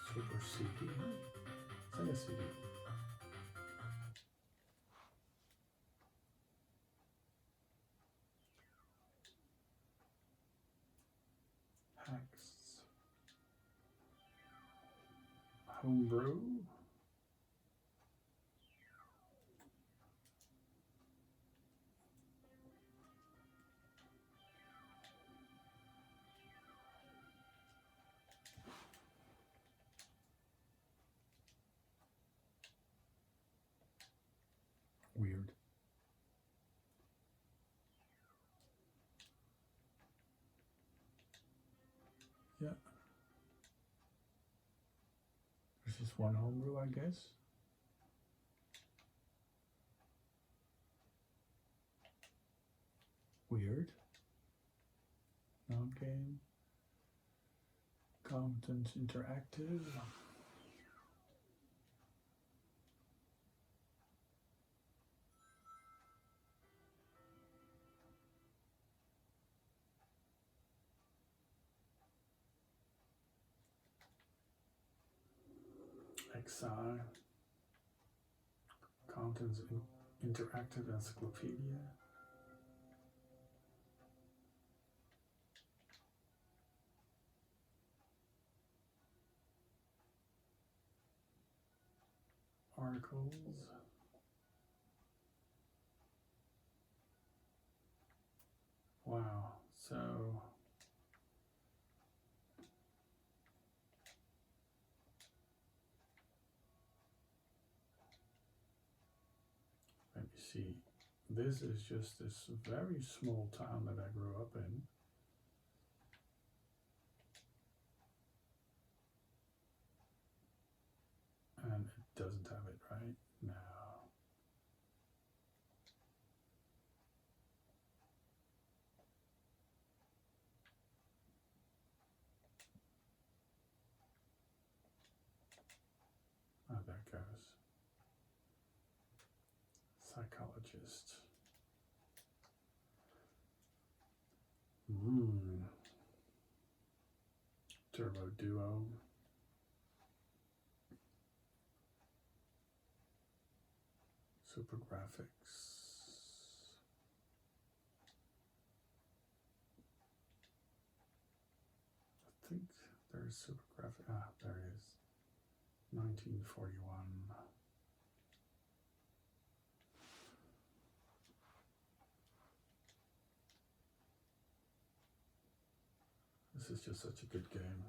[SPEAKER 1] Super CD. Sega CD. homebrew. Weird. Yeah. There's just one homebrew, I guess. Weird. Non-game. Content interactive. XI. Contents interactive encyclopedia. Articles. Wow, so let me see. This is just this very small town that I grew up in. And it doesn't have it, right? No. Oh, there it goes. Psychologist. Turbo Duo. Super graphics. I think there's super graphic. Ah, there it is. 1941. This is just such a good game.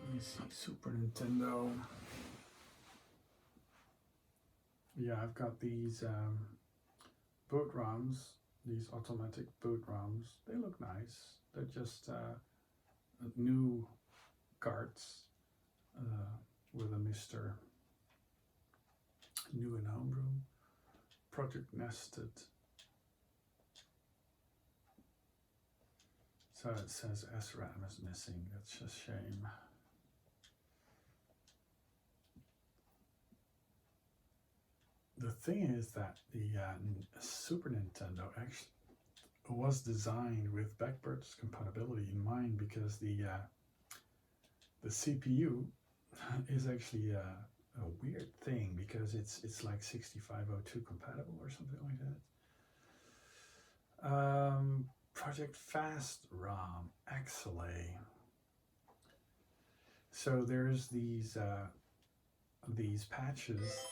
[SPEAKER 1] Let me see, Super Nintendo. Yeah, I've got these boot ROMs, these automatic boot ROMs. They look nice. They're just new cards with a MiSTer new and homebrew. Project nested. So it says SRAM is missing. That's a shame. The thing is that the Super Nintendo actually was designed with backwards compatibility in mind, because the CPU is actually a weird thing, because it's like 6502 compatible or something like that. Project FASTROM, Axelay. So there's these patches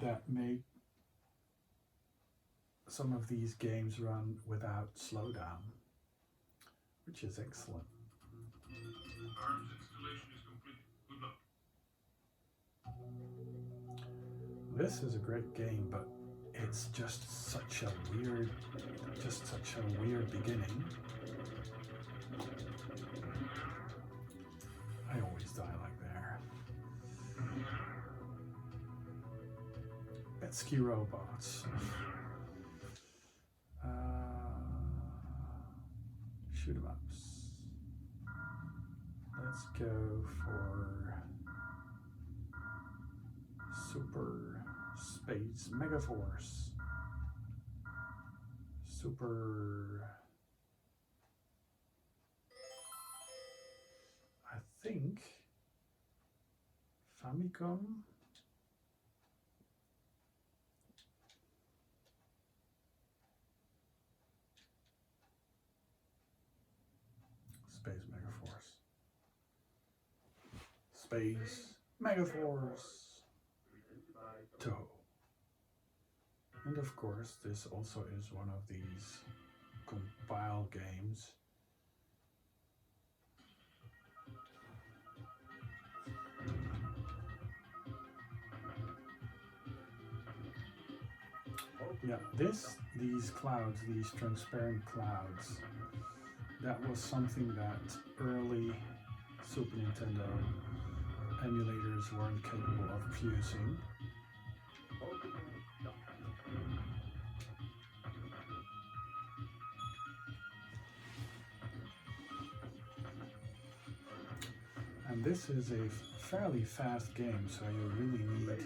[SPEAKER 1] that make some of these games run without slowdown, which is excellent.
[SPEAKER 2] ARM's installation is complete. Good luck.
[SPEAKER 1] This is a great game, but it's just such a weird beginning. I always die like there. Betsky robots. Let's go for Super Space Megaforce. Super. I think Famicom. Space Megaforce. Space Megaforce. Toe. And of course, this also is one of these compile games. Yeah, these clouds, these transparent clouds, that was something that early Super Nintendo emulators weren't capable of fusing. And this is a fairly fast game, so you really need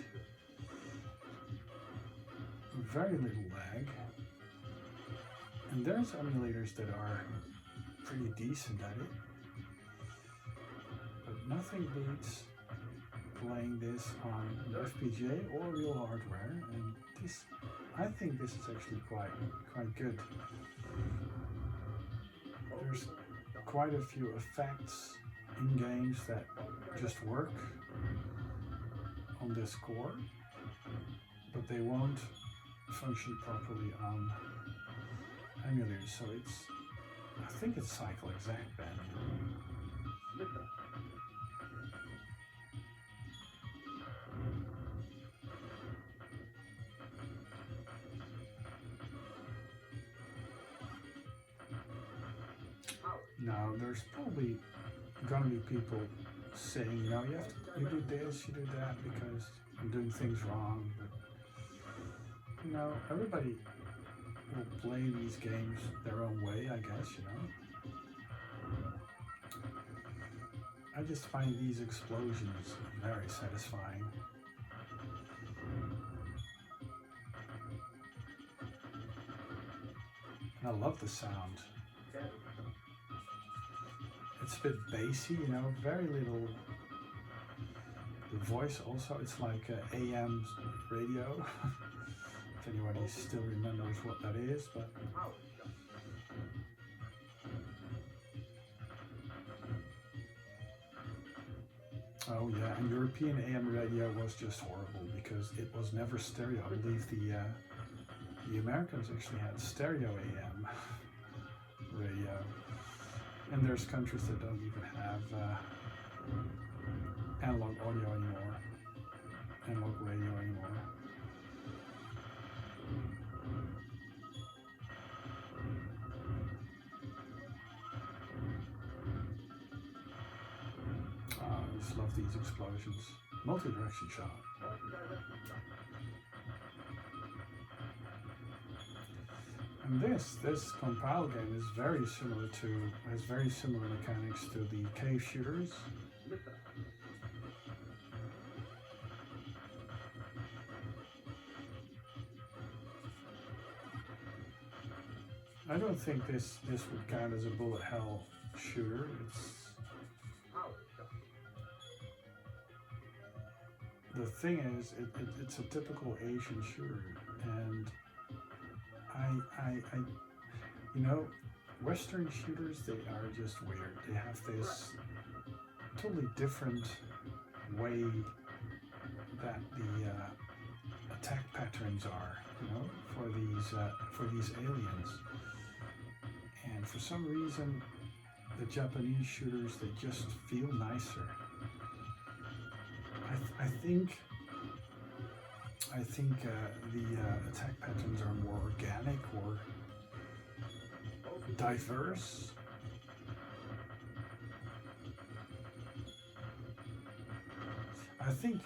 [SPEAKER 1] very little lag. And there's emulators that are pretty decent at it, but nothing beats playing this on an FPGA or real hardware. And this, I think this is actually quite good. There's quite a few effects in games that just work on this core, but they won't function properly on emulators. So I think it's cycle exact band. Now there's probably gonna be people saying, you know, you do this, you do that because I'm doing things wrong. But you know, everybody will play these games their own way, I guess, you know. I just find these explosions very satisfying. And I love the sound. It's a bit bassy, you know, very little. The voice also, it's like AM radio. If anybody still remembers what that is, but oh yeah, and European AM radio was just horrible because it was never stereo. I believe the Americans actually had stereo AM radio. And there's countries that don't even have analog audio anymore, analog radio anymore. I just love these explosions. Multi-direction shot. And this compile game is very similar has very similar mechanics to the cave shooters. I don't think this would count as a bullet hell shooter. The thing is, it's a typical Asian shooter, and I you know, Western shooters, they are just weird. They have this totally different way that the attack patterns are, you know, for these aliens. And for some reason, the Japanese shooters, they just feel nicer. I think the attack patterns are more organic or diverse. I think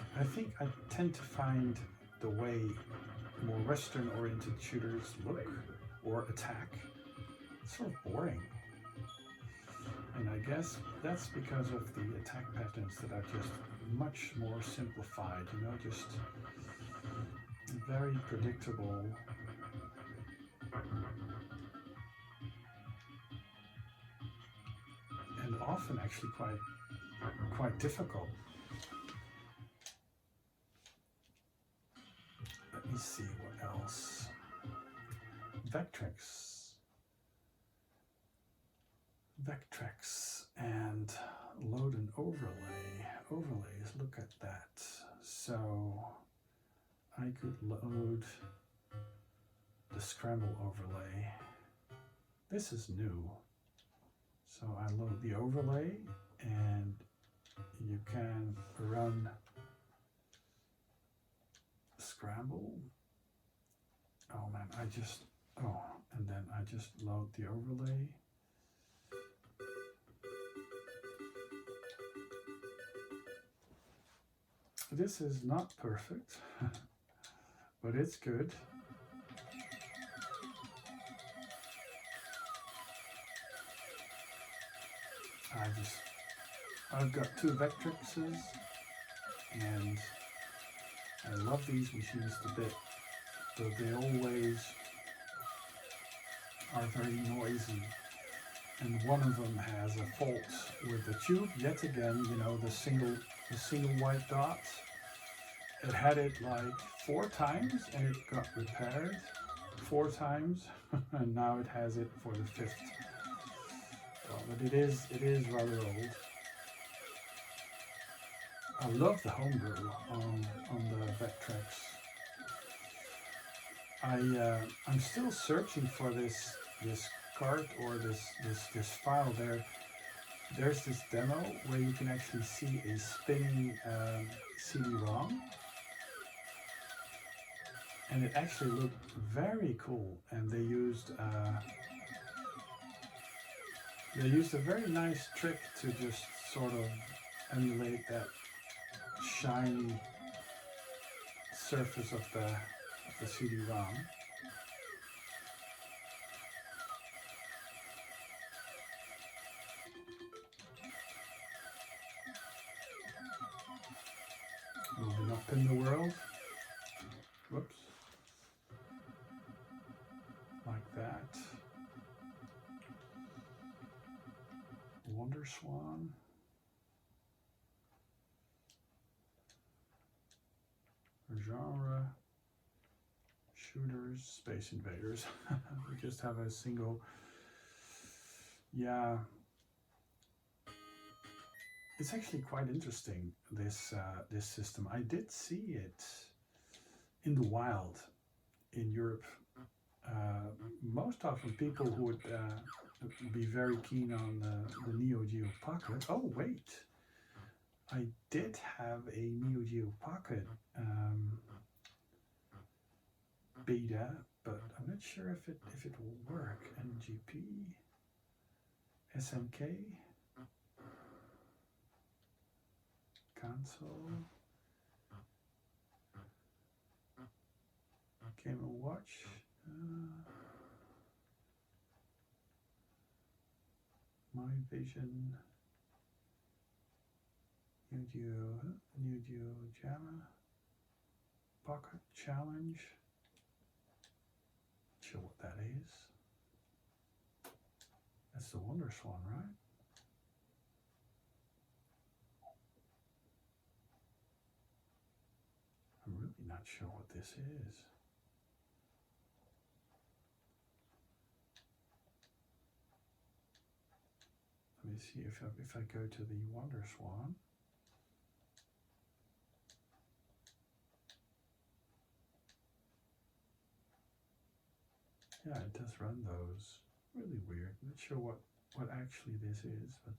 [SPEAKER 1] I tend to find the way more Western-oriented shooters look or attack sort of boring. And I guess that's because of the attack patterns that are just much more simplified, you know, just very predictable. And often actually quite difficult. Let me see what else. Vectrex and load and overlays. Look at that. So I could load the scramble overlay. This is new. So I load the overlay and you can run scramble. Oh man, and then I just load the overlay. This is not perfect, but it's good. I've got two Vectrexes, and I love these machines a bit, though they always are very noisy. And one of them has a fault with the tube. Yet again, you know, the single white dot. It had it like 4 times, and it got repaired 4 times, and now it has it for the 5th. Well, but it is rather old. I love the homebrew on the Vectrex. I'm still searching for this card or this file there. There's this demo where you can actually see a spinning CD-ROM, and it actually looked very cool. And they used a very nice trick to just sort of emulate that shiny surface of the CD-ROM. Moving up in the world. Whoops. Like that. Wonderswan. Genre. Shooters. Space Invaders. We just have a single. Yeah. It's actually quite interesting, this system. I did see it in the wild in Europe. Most often people who would be very keen on the NeoGeo Pocket. Oh wait, I did have a NeoGeo Pocket beta, but I'm not sure if it will work. NGP, SNK. Console, Game & Watch, My Vision, NeoGeo Jamma, Pocket Challenge. Not sure what that is. That's the Wonderswan, right? I'm really not sure what this is. Let me see if I go to the Wonderswan. Yeah, it does run those. Really weird. Not sure what actually this is, but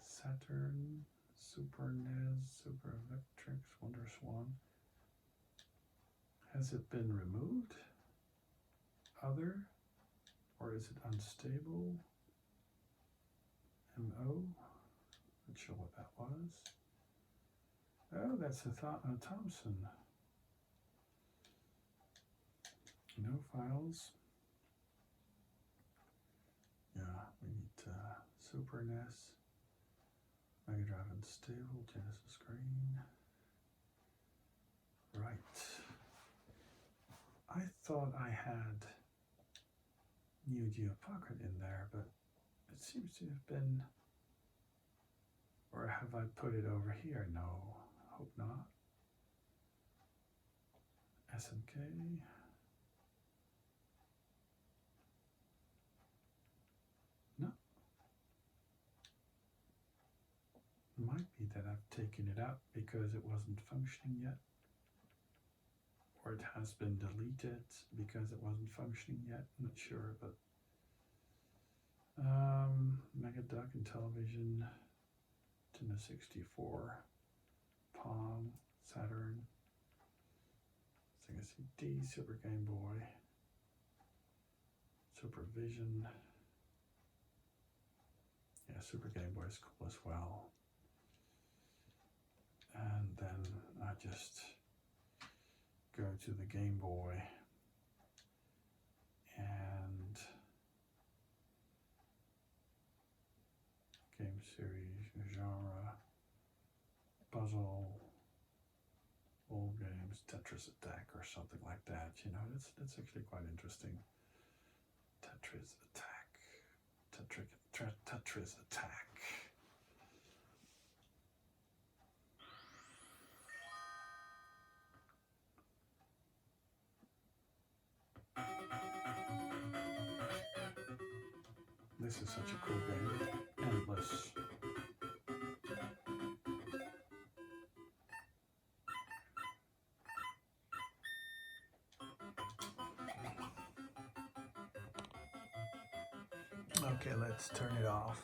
[SPEAKER 1] Saturn, Super NES, Super Vectrex, Wonderswan. Has it been removed? Other? Or is it unstable? MO? Not sure what that was. Oh, that's a Thompson. No files. Yeah, we need to Super NES, Mega Drive Unstable, Genesis screen. Right. I thought I had NeoGeo Pocket in there, but it seems to have been, or have I put it over here? No, hope not. SMK. No. Might be that I've taken it out because it wasn't functioning yet. Or it has been deleted because it wasn't functioning yet. I'm not sure, but Mega Duck and Television, Nintendo 64, Pong, Saturn, Sega CD, Super Gameboy, Super Vision. Yeah, Super Gameboy is cool as well. And then I just go to the Game Boy and game series, genre, puzzle, old games, Tetris Attack or something like that. You know, that's actually quite interesting. Tetris Attack, Tetris Attack. This is such a cool game. Endless. Okay, let's turn it off.